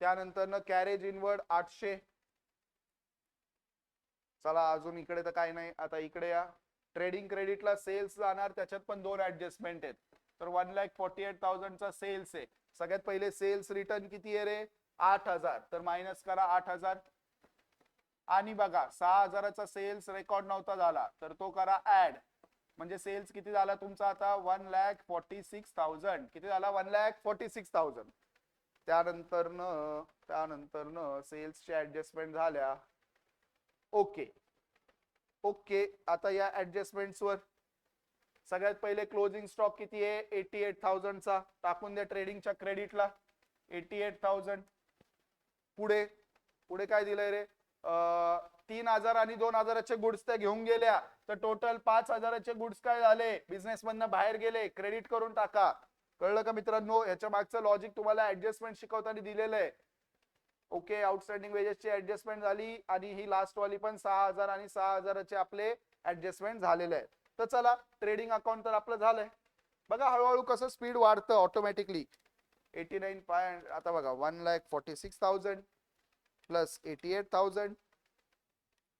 त्यानंतर कॅरेज इनवर्ड 800. चला अजून इकडे तर काय नाही. आता इकडे या. ट्रेडिंग क्रेडिटला सेल्स जाणार, त्याच्यात पण दोन ऍडजस्टमेंट आहेत. तर 1,48,000 चा सेल्स आहे. सगळ्यात पहिले सेल्स रिटर्न किती आहे रे? 8000. तर मायनस करा 8000. आणि बघा 6000चा सेल्स रेकॉर्ड नव्हता झाला, तर तो करा ऍड. म्हणजे सेल्स किती झाला तुमचा आता? 1,46,000. किती झाला? 1,46,000. त्यानंतर सेल्सची ऍडजस्टमेंट झाल्या. ओके. आता या ऍडजस्टमेंट्स वर सगळ्यात पहिले क्लोजिंग स्टॉक किती आहे? 88,000 चा. टाकून द्या ट्रेडिंगच्या क्रेडिटला 88,000. पुढे काय दिलंय रे? 3,000 आणि 2,000चे गुड्स त्या घेऊन गेल्या. तर टोटल 5,000चे गुड्स काय झाले? बिझनेस मधनं बाहेर गेले. क्रेडिट करून टाका. कळलं का मित्रांनो? याच्या मागचं लॉजिक तुम्हाला ऍडजस्टमेंट शिकवताना दिलेलं आहे. ओके. आउटस्टँडिंग वेजेसची ऍडजस्टमेंट झाली. आणि ही लास्ट वाली पण 6000 आणि 6000चे आपले ऍडजस्टमेंट झालेले आहे. तर चला ट्रेडिंग अकाउंट तर आपलं झालंय. बघा हळूहळू कसं स्पीड वाढतं ऑटोमॅटिकली. 89,500. आता बघा 1,46,000 plus 88,000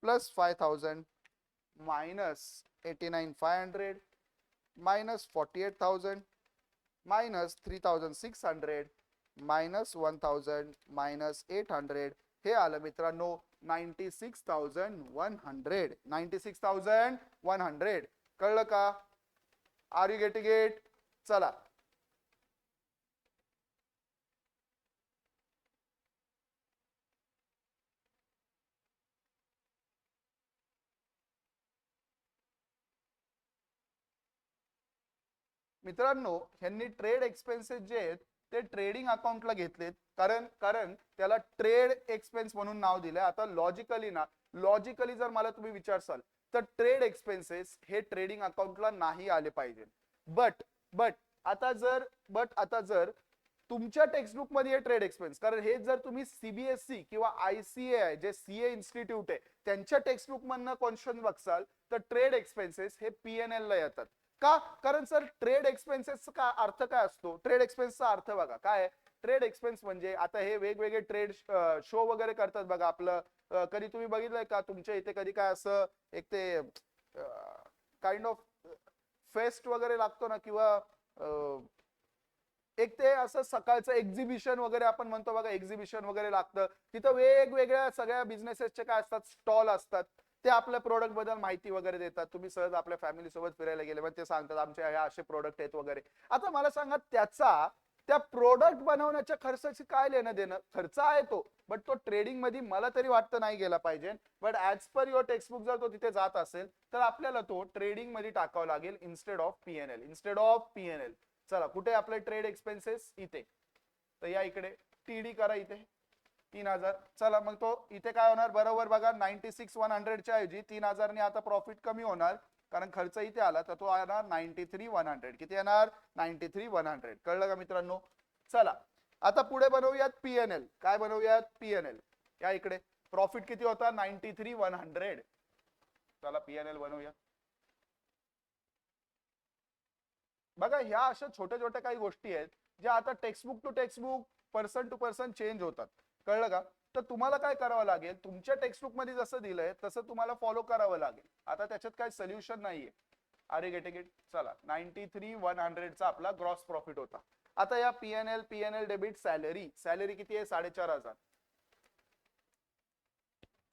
plus 5,000 minus 89,500 minus 48,000 minus 3,600 minus 1,000 minus 800. हे आलं मित्रांनो 96,100. 96,100. कळलं का? Are you getting it? चला मित्रांनो, ह्यांनी ट्रेड एक्सपेन्सेस जे आहेत ते ट्रेडिंग अकाउंटला घेतलेत. कारण त्याला ट्रेड एक्सपेन्स म्हणून नाव दिलंय. आता लॉजिकली जर मला तुम्ही विचारसाल तर ट्रेड एक्सपेन्सेस हे ट्रेडिंग अकाउंटला नाही आले पाहिजे. बट आता जर तुमच्या टेक्स्टबुक मध्ये ट्रेड एक्सपेन्स, कारण हे जर तुम्ही सीबीएसई किंवा ICAI जे सीए इन्स्टिट्यूट आहे त्यांच्या टेक्स्टबुक मधनं क्वेश्चन बघसाल तर ट्रेड एक्सपेन्सेस हे PNL ला येतात. का? कारण सर ट्रेड एक्सपेन्सेस का अर्थ काय असतो? ट्रेड एक्सपेन्सचा अर्थ बघा काय. ट्रेड एक्सपेन्स म्हणजे आता हे वेगवेगळे ट्रेड शो वगैरे करतात बघा. आपलं कधी तुम्ही बघितलंय का तुमच्या इथे कधी काय असं एक ते काइंड ऑफ फेस्ट वगैरे लागतो ना, किंवा एक ते असं सकाळचं एक्झिबिशन वगैरे आपण म्हणतो बघा, एक्झिबिशन वगैरे लागतं. तिथं वेगवेगळ्या सगळ्या बिझनेसेसचे काय असतात, स्टॉल असतात. ते आपल्या प्रोडक्ट बद्दल माहिती वगैरे देतात. तुम्ही सहज आपल्या फॅमिली सोबत फिरायला गेले मग ते सांगतात आमचे हे असे प्रोडक्ट आहेत वगैरे. आता मला सांगा त्याचा त्या प्रोडक्ट बनवण्याच्या खर्चाची काय लेणं देणं? खर्च आहे तो, बट तो ट्रेडिंग मध्ये मला तरी वाटतं नाही गेला पाहिजे. But as per your textbook जर तो तिथे जात असेल तर आपल्याला तो ट्रेडिंग मध्ये टाकावा लागेल इन्स्टेड ऑफ PNL. चला कुठे आपले ट्रेड एक्सपेन्सेस? इथे. तर या इकडे TD करा इथे 3000. चला मग तो इथे काय होणार बरोबर बघा, 96,100 च्या ऐवजी 3000 ने आता प्रॉफिट कमी होणार कारण खर्च इथे आला तर तो येणार 93,100. किती येणार? 93,100. कळलं का मित्रांनो? चला आता पुढे बनवूयात PNL. काय बनवूयात? PNL. या इकडे प्रॉफिट किती होता? 93,100. चला PNL बनवूया. बघा ह्या अशा छोट्या छोट्या काही गोष्टी आहेत ज्या आता textbook to textbook, person to person change होतात. कळलं का? तर तुम्हाला काय करावं लागेल, तुमच्या टेक्स्टबुक मध्ये जसं दिलंय तसं तुम्हाला फॉलो करावं लागेल. आता त्याच्यात काय सोल्युशन नाहीये. अरे गेट गेट. चला 93,100 चा आपला ग्रॉस प्रॉफिट होता. आता या PNL डेबिट सॅलरी किती आहे? 4,500.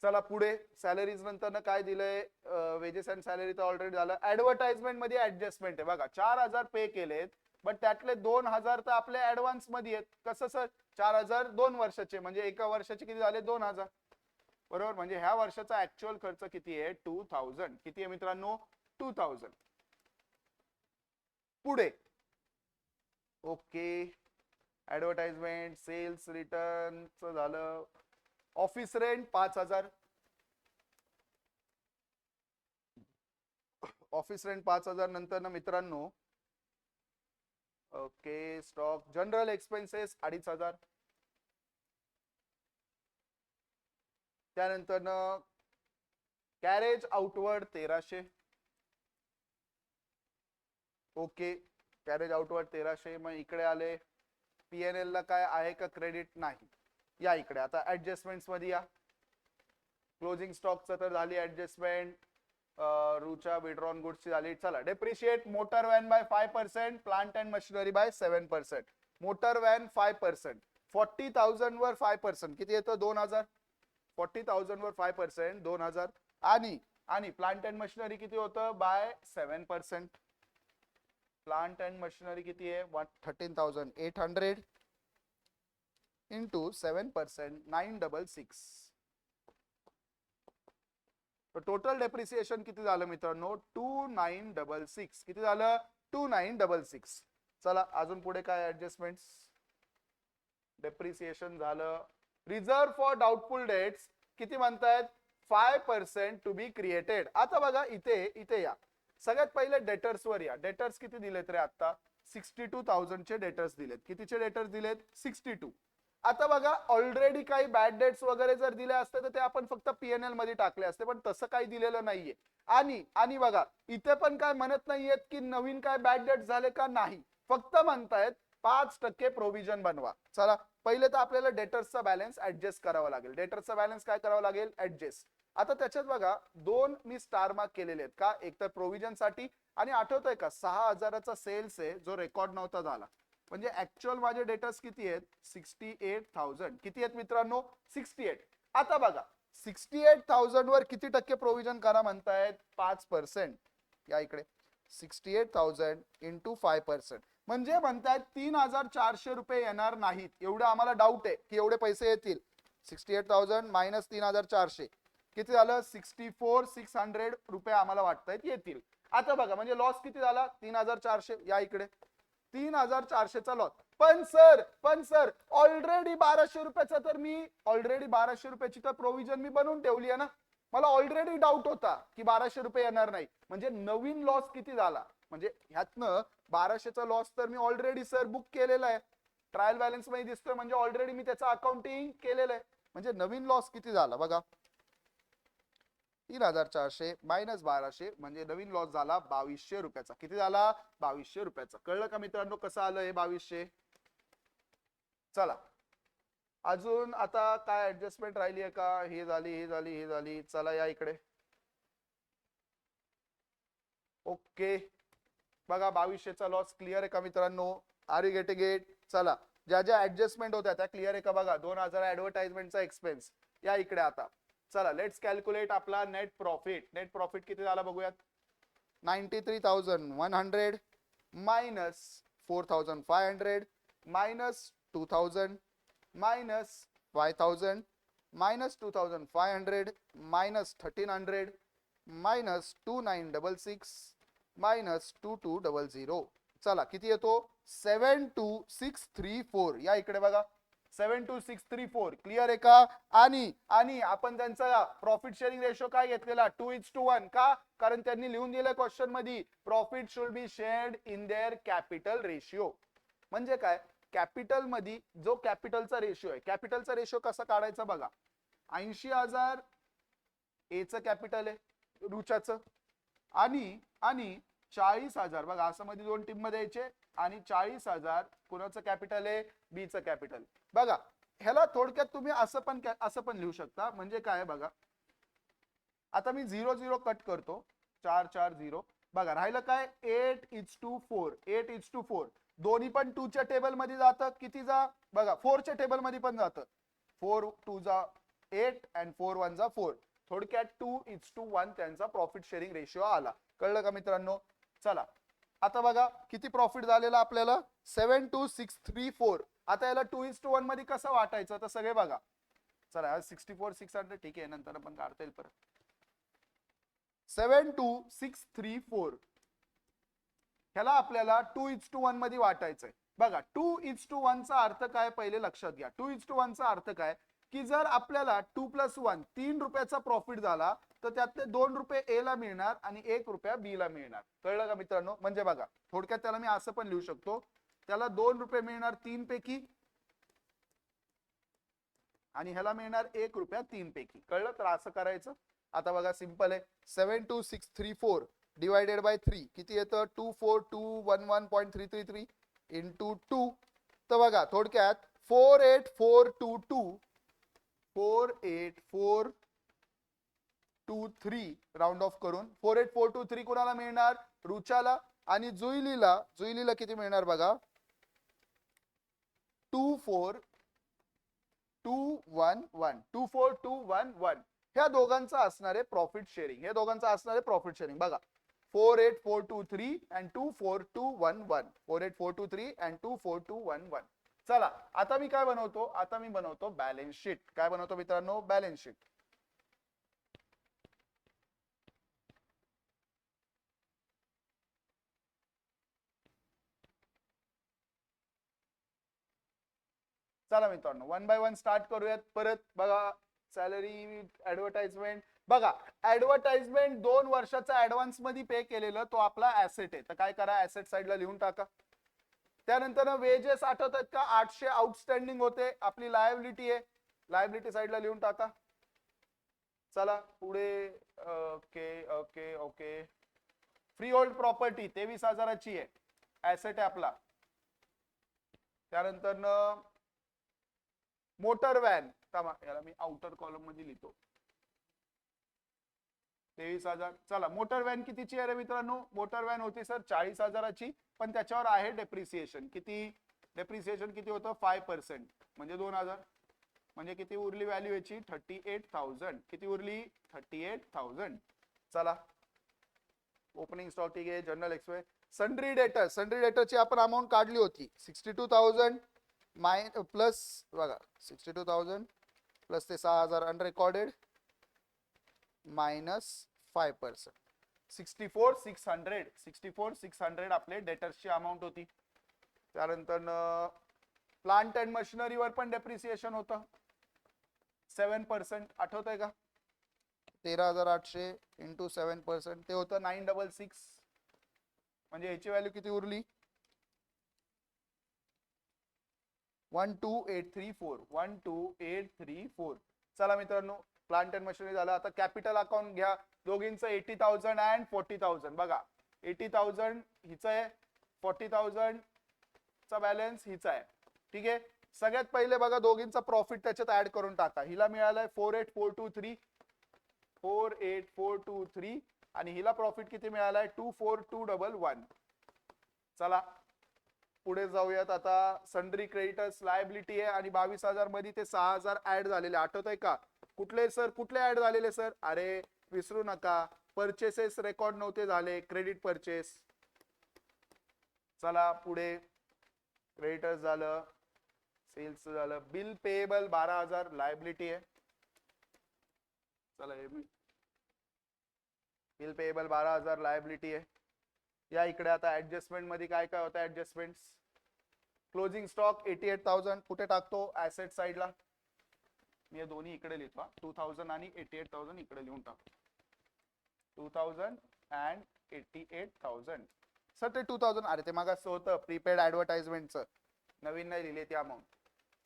चला पुढे सॅलरीज नंतर काय दिलंय? वेजेस अँड सॅलरी तर ऑलरेडी झालं. ऍडव्हर्टाइजमेंट मध्ये ऍडजस्टमेंट आहे बघा. 4,000 पे केलेत बट त्यातले 2,000 तर आपले ऍडव्हान्स मध्ये आहेत. कसं सर? 4,000 2 वर्षाचे म्हणजे एका वर्षाचे किती झाले? 2,000. बरोबर. म्हणजे ह्या वर्षाचा ऍक्च्युअल खर्च किती आहे? 2,000. किती आहे मित्रांनो? 2,000. पुढे ओके ऍडव्हर्टाइजमेंट, सेल्स रिटर्न झालं. Office rent 5,000. ऑफिस रेंट 5,000 नंतर ना मित्रांनो ओके स्टॉक जनरल एक्सपेन्सेस 2,500. त्यानंतर carriage outward 1,300. Okay carriage outward 1,300. मग इकडे आले PNL ला काय आहे का क्रेडिट? नाही. या इकडे आता ऍडजस्टमेंट्स मध्ये या. क्लोजिंग स्टॉकचं तर झाली ऍडजस्टमेंट. रूचा विड्रॉन गुड्सची झाली. चला depreciate motor van by 5%, plant and machinery by 7%. Motor van 5%. 40,000 वर 5% किती येतं? 2,000. 40,000 वर 5% 2,000. आणि प्लांट अँड मशिनरी किती होतं? बाय 7%. प्लांट अँड मशिनरी किती आहे? 13,800 इंटू 7% 966. टोटल डेप्रिसिएशन किती झालं मित्रांनो? 2,966. किती झालं? 2,966. चला अजून पुढे काय ऍडजस्टमेंट? डेप्रिसिएशन झालं. रिझर्व फॉर डाउटफुल डेट्स किती म्हणतायत? 5% टू बी क्रिएटेड. आता बघा इथे या. सगळ्यात पहिले डेटर्स वर या. डेटर्स किती दिलेत रे? आता 62,000 चे डेटर्स दिलेत. कितीचे डेटर्स दिलेत? 62. आता बघा ऑलरेडी काही बॅड डेट्स वगैरे जर दिले असते तर ते आपण फक्त PNL मध्ये टाकले असते, पण तसं काही दिलेलं नाहीये. आणि बघा इथे पण काय म्हणत नाहीयेत की नवीन काय बॅड डेट्स झाले का? नाही. फक्त म्हणतायत 5% प्रोव्हिजन बनवा. चला पहिले तर आपल्याला डेटर्सचा बॅलन्स ऍडजस्ट करावा लागेल. डेटर्सचा बॅलन्स काय करावा लागेल? ऍडजस्ट. आता त्याच्यात बघा 2 मी स्टार मार्क केलेले आहेत का? एक तर प्रोव्हिजन साठी आणि आठवतंय का 6,000चा सेल्स आहे जो रेकॉर्ड नव्हता झाला. म्हणजे ऍक्च्युअल माझे डेटर्स किती आहेत? 68,000. किती आहेत मित्रांनो? 68. आता बघा 68,000 वर किती टक्के प्रोव्हिजन करा म्हणतायत? 5%. या इकडे 68,000 इंटू 5%. म्हणजे म्हणतायत 3,400 रुपये येणार नाहीत. एवढं आम्हाला डाऊट आहे की एवढे पैसे येतील. 68,000 मायनस 3,400 किती झालं? 64,600 रुपये आम्हाला वाटतायत येतील. आता बघा म्हणजे लॉस किती झाला? 3,400. या इकडे 3,400चा लॉस. पण सर ऑलरेडी 1,200 रुपयाचा तर मी ऑलरेडी 1,200 रुपयाची तर प्रोव्हिजन मी बनवून ठेवली आहे ना. मला ऑलरेडी डाऊट होता की 1,200 रुपये येणार नाही. म्हणजे नवीन लॉस किती झाला? म्हणजे ह्यातनं 1,200चा लॉस तर मी ऑलरेडी सर बुक केलेला आहे. ट्रायल बॅलन्स मध्ये दिसतोय म्हणजे ऑलरेडी मी त्याचं अकाउंटिंग केलेलं आहे. म्हणजे नवीन लॉस किती झाला बघा, 3400 मायनस 1200 म्हणजे नवीन लॉस झाला 2200 रुपयाचा. किती झाला? 2200 रुपयाचा. कळलं का मित्रांनो कसं आलं हे 2200? चला अजून आता काय ऍडजस्टमेंट राहिली आहे का? हे झाली, हे झाली, हे झाली. चला या इकडे. ओके बघा 2200चा लॉस क्लिअर आहे का मित्रांनो? Are you getting it? चला ज्या ज्या ऍडजस्टमेंट होत्या त्या क्लिअर आहे का बघा. 2000 ऍडव्हर्टाइजमेंटचा एक्सपेन्स. या इकडे आता चला लेट्स कॅल्क्युलेट आपला नेट प्रॉफिट. नेट प्रॉफिट किती झाला बघूयात. 93,100 minus 4,500 minus 2,000 minus 5,000 minus 2,500 minus 1,300 minus 2,966 minus 2,200. चला किती येतो? 7,2,634. या इकडे बघा 7,2,634. क्लिअर आहे का? आणि आपण त्यांचा प्रॉफिट शेअरिंग रेशो काय घेतलेला? 2:1. का? कारण त्यांनी लिहून दिलं क्वेश्चन मध्ये profit should be shared in their capital ratio. म्हणजे काय? कॅपिटल मध्ये जो कॅपिटलचा रेशिओ आहे, कॅपिटलचा रेशिओ कसा काढायचा बघा. 80,000 एचं कॅपिटल आहे रुचाचं आणि 40,000 बघा असं मध्ये दोन टीम मध्ये यायचे आणि 40,000 कुणाचं कॅपिटल आहे? बीचं कॅपिटल. बघा ह्याला थोडक्यात तुम्ही असं पण लिहू शकता. म्हणजे काय बघा आता मी 0 कट करतो. 4 4 0. बघा राहिलं काय? 8:4. 8:4 दोन्ही पण 2 च्या टेबल मध्ये जातं. किती जा बघा 4 च्या टेबल मध्ये पण जातं. 4 2 जा 8 and 4 1 जा 4. थोडक्यात 2:1 त्यांचा प्रॉफिट शेअरिंग रेशिओ आला. कळलं का मित्रांनो? चला आता बघा किती प्रॉफिट झालेला आपल्याला? 7,2,634. आता याला 2:1 मध्ये कसं वाटायचं तर सगळे बघा. चला 64,600 ठीक आहे नंतर पण काढता येईल परत. 7,2,634 ह्याला आपल्याला 2:1 मध्ये वाटायचंय. बघा 2:1 चा अर्थ काय पहिले लक्षात घ्या. 2:1 चा अर्थ काय की जर आपल्याला 2 + 1 3 रुपयाचा प्रॉफिट झाला तर त्यातले 2 रुपये ए ला मिळणार आणि 1 रुपया बी ला मिळणार. कळलं का मित्रांनो? म्हणजे बघा थोडक्यात त्याला मी असं पण लिहू शकतो. त्याला 2 रुपये मिळणार 3 पैकी आणि ह्याला मिळणार 1 रुपया 3 पैकी. कळलं? तर असं करायचं. आता बघा सिंपल आहे. 7,2,634 डिवायडेड बाय 3 किती येतं? 2,4,211.333 इंटू 2. तर बघा थोडक्यात 48423 राऊंड ऑफ करून 48423 कोणाला मिळणार? रुचाला. आणि जुईलीला किती मिळणार बघा? 24211. ह्या दोघांचा असणारे प्रॉफिट शेअरिंग. हे दोघांचा असणारे प्रॉफिट शेअरिंग बघा 48423 and 24211. 48423 and 24211. चला आता मी काय बनवतो? आता मी बनवतो बॅलन्स शीट. काय बनवतो मित्रांनो? Balance sheet. चला मित्रांनो 1 बाय 1 स्टार्ट करूयात. परत बघा सॅलरी ऍडव्हर्टाइजमेंट. बघा ऍडव्हर्टाइजमेंट 2 वर्षाचा ऍडव्हान्स मध्ये पे केलेलं तो आपला ऍसेट आहे. तर काय करा ऍसेट साइडला लिहून टाका. त्यानंतर वेजेस आठवतात का? 800 आउटस्टँडिंग होते. आपली लायबिलिटी आहे. लायबिलिटी साइडला लिहून टाका. चला पुढे okay okay okay. Freehold property 23,000ची आहे. ऍसेट आहे आपला. त्यानंतर मोटर व्हॅन याला मी आउटर कॉलम मध्ये लिहितो 23,000. चला मोटर व्हॅन कितीची आहे रे मित्रांनो? मोटर व्हॅन होती सर 40,000ची पण त्याच्यावर आहे डेप्रिसिएशन. किती डेप्रिसिएशन किती होतं? 5% म्हणजे 2,000. म्हणजे किती उरली व्हॅल्यू याची? 38,000. किती उरली? 38,000. चला ओपनिंग स्टॉक ठीक आहे. जनरल एक्सपे सन्ड्री डेटरची आपण अमाऊंट काढली होती 62,000 प्लस बघा 62,000 प्लस ते 6,000 अनरेकॉर्डेड मायनस 5%. 64,600 आपले डेटर्सची अमाऊंट होती. त्यानंतर प्लांट अँड मशिनरीवर पण डेप्रिसिएशन होतं 7%. आठवतंय का? 13,800 इंटू 7% ते होतं 966. म्हणजे याची व्हॅल्यू किती उरली? 12834 12834. चला मित्रांनो, प्लांट अँड मशिनरी झालं. आता कॅपिटल अकाउंट घ्या दोघींचं 80,000 अँड 40,000. बघा 80,000 हिचं आहे, 40,000 चा बॅलन्स हिचा आहे. ठीक आहे. सगळ्यात पहिले बघा दोघींचा प्रॉफिट त्याच्यात ऍड करून टाका. हिला मिळालाय 48423 48423 आणि हिला प्रॉफिट किती मिळालाय 24211. चला पुढे जाऊयात. आता सन्ड्री क्रेडिटर्स लायबिलिटी आहे आणि 22,000 मध्ये ते 6,000 ऍड झालेले. आठवतंय का? कुठले सर, कुठले ऍड झालेले सर? अरे विसरू नका, परचेसेस रेकॉर्ड नव्हते झाले, क्रेडिट परचेस. चला पुढे क्रेडिटर्स झालं, सेल्स झालं, बिल पेएबल 12,000 लायबिलिटी आहे. चला बिल पेएबल 12,000 लायबिलिटी आहे. या इकडे आता ऍडजस्टमेंट मध्ये काय काय होतं? ऍडजस्टमेंट क्लोजिंग स्टॉक 88,000 कुठे टाकतो? ऍसेट साइडला. मी हे दोन्ही इकडे लिहितो, 2,000 आणि 88,000 इकडे लिहून टाकतो. 2,000 अँड 88,000. सर ते 2,000 अरे ते मागास होतं प्रीपेड ऍडव्हर्टाइजमेंटचं, नवीन नाही लिहिले ती अमाऊंट.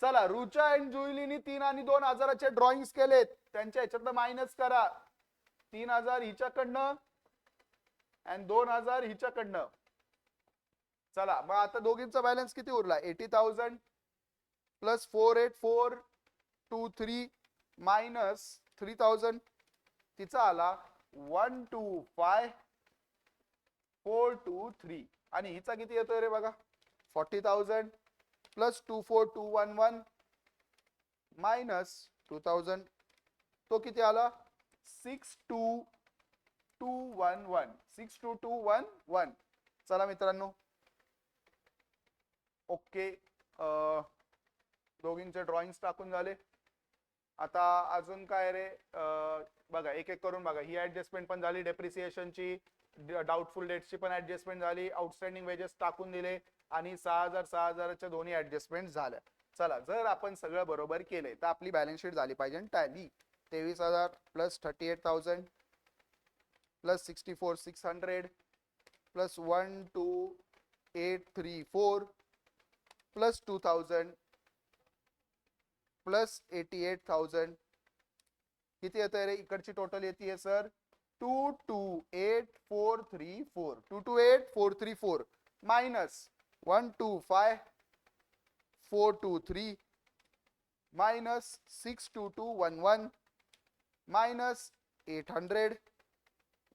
चला रुचा अँड जुईलीनी 3 आणि 2,000चे ड्रॉइंग्स केलेत, त्यांच्या ह्याच्यातनं मायनस करा. 3,000 हिच्याकडनं आणि 2,000 हिच्याकडनं. चला मग आता दोघींचा बॅलन्स किती उरला? 80,000 प्लस 48423 मायनस 3,000. तिचा आला 125,423 आणि हिचा किती येतोय रे बघा? 40,000 प्लस 24211 मायनस 2,000. तो किती आला? 62,211 62,211. चला मित्रांनो, ओके. दोघींचे ड्रॉइंग्स टाकून झाले. आता अजून काय रे? बघा एक एक करून बघा. ही ऍडजस्टमेंट पण झाली, डेप्रिसिएशनची, डाऊटफुल डेट्सची पण ऍडजस्टमेंट झाली, आउटस्टँडिंग वेजेस टाकून दिले आणि 6,000 दोन्ही ऍडजस्टमेंट झाल्या. चला जर आपण सगळं बरोबर केले तर आपली बॅलन्स शीट झाली पाहिजे tally. 23,000 plus 38,000 plus 64,600 plus 12834 plus 2,000 plus 88,000. किती येत आहे रे? इकडची टोटल येते sir 228,434 228,434 minus 125,423 minus 62,211 minus 800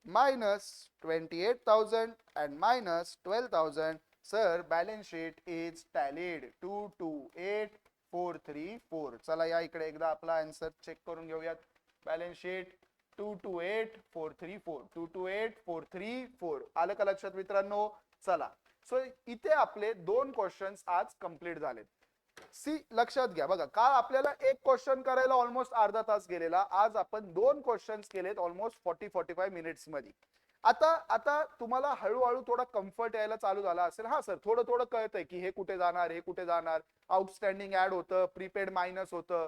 minus 28,000 and minus 12,000. Sir, balance sheet is tallied 228,434. चला या इकडे एकदा आपला आन्सर चेक करून घेऊयात. बॅलन्स शीट 228,434 228,434 आलं का लक्षात मित्रांनो? चला सो इथे आपले 2 क्वेश्चन्स आज कंप्लीट झालेत. सी लक्षात घ्या बघा, काल आपल्याला एक क्वेश्चन करायला ऑलमोस्ट अर्धा तास गेलेला, आज आपण 2 क्वेश्चन्स केलेत ऑलमोस्ट 40-45 मिनिट्स मध्ये. आता तुम्हाला हळूहळू थोडा कम्फर्ट यायला चालू झाला असेल. हा सर थोडं थोडं कळतंय की हे कुठे जाणार, हे कुठे जाणार, आउटस्टँडिंग ऍड होतं, प्रीपेड मायनस होतं,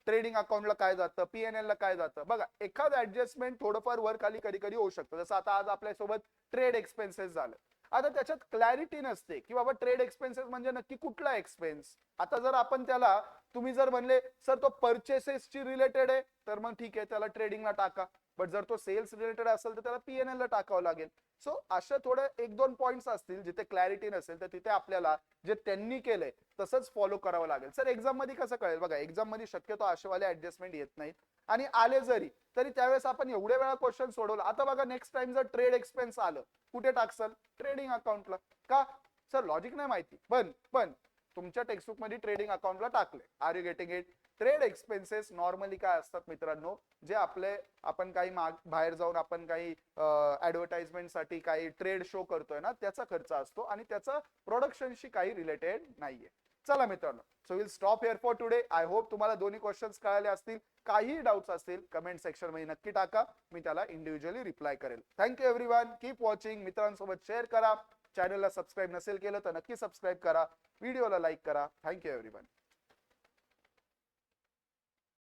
ट्रेडिंग अकाउंटला काय जातं, पीएनएल ला काय जातं. बघा एखादं ऍडजस्टमेंट थोडंफार वर खाली कधी कधी होऊ शकतं. जसं आता आज आपल्यासोबत ट्रेड एक्सपेन्सेस झालं. आता त्याच्यात क्लॅरिटी नसते की बाबा ट्रेड एक्सपेन्सेस म्हणजे नक्की कुठला एक्सपेन्स. आता जर आपण त्याला तुम्ही जर म्हणले सर तो परचेसेसची रिलेटेड आहे तर मग ठीक आहे त्याला ट्रेडिंगला टाका, बट जर तो सेल्स रिलेटेड असेल तर त्याला पीएनएल ला टाकावं लागेल. सो अशा थोडे 1-2 पॉइंट्स असतील जिथे क्लॅरिटी नसेल तर तिथे आपल्याला जे त्यांनी केलंय तसंच फॉलो करावं लागेल. सर एक्झाम मध्ये कसं कळेल? बघा एक्झाम मध्ये शक्यतो अशावाले ऍडजस्टमेंट येत नाहीत आणि आले जरी तरी त्यावेळेस आपण एवढे वेळा क्वेश्चन सोडवला. आता बघा नेक्स्ट टाइम जर ट्रेड एक्सपेन्स आलं कुठे टाकसल? ट्रेडिंग अकाउंटला. का सर? लॉजिक नाही माहिती, पण तुमच्या टेक्स्टबुक मध्ये ट्रेडिंग अकाउंटला टाकले. Are you getting it? Trade expenses normally काय असतात मित्रांनो, जे आपण काही बाहेर जाऊन आपण काही ऍडव्हर्टाइजमेंट साठी काही ट्रेड शो करतोय ना त्याचा खर्च असतो आणि त्याचा प्रोडक्शनशी काही रिलेटेड नाहीये. चला मित्रांनो, so will stop here for today. I hope तुम्हाला दोन्ही क्वेश्चन्स कळाले असतील. काही डाउट्स असतील कमेंट सेक्शन मध्ये नक्की टाका, मी त्याला इंडिव्हिज्युअली रिप्लाय करेल. Thank you everyone, keep watching. मित्रांसोबत शेअर करा. चॅनलला सबस्क्राईब नसेल केलं तर नक्की सबस्क्राईब करा. व्हिडिओला लाईक करा. Thank you everyone.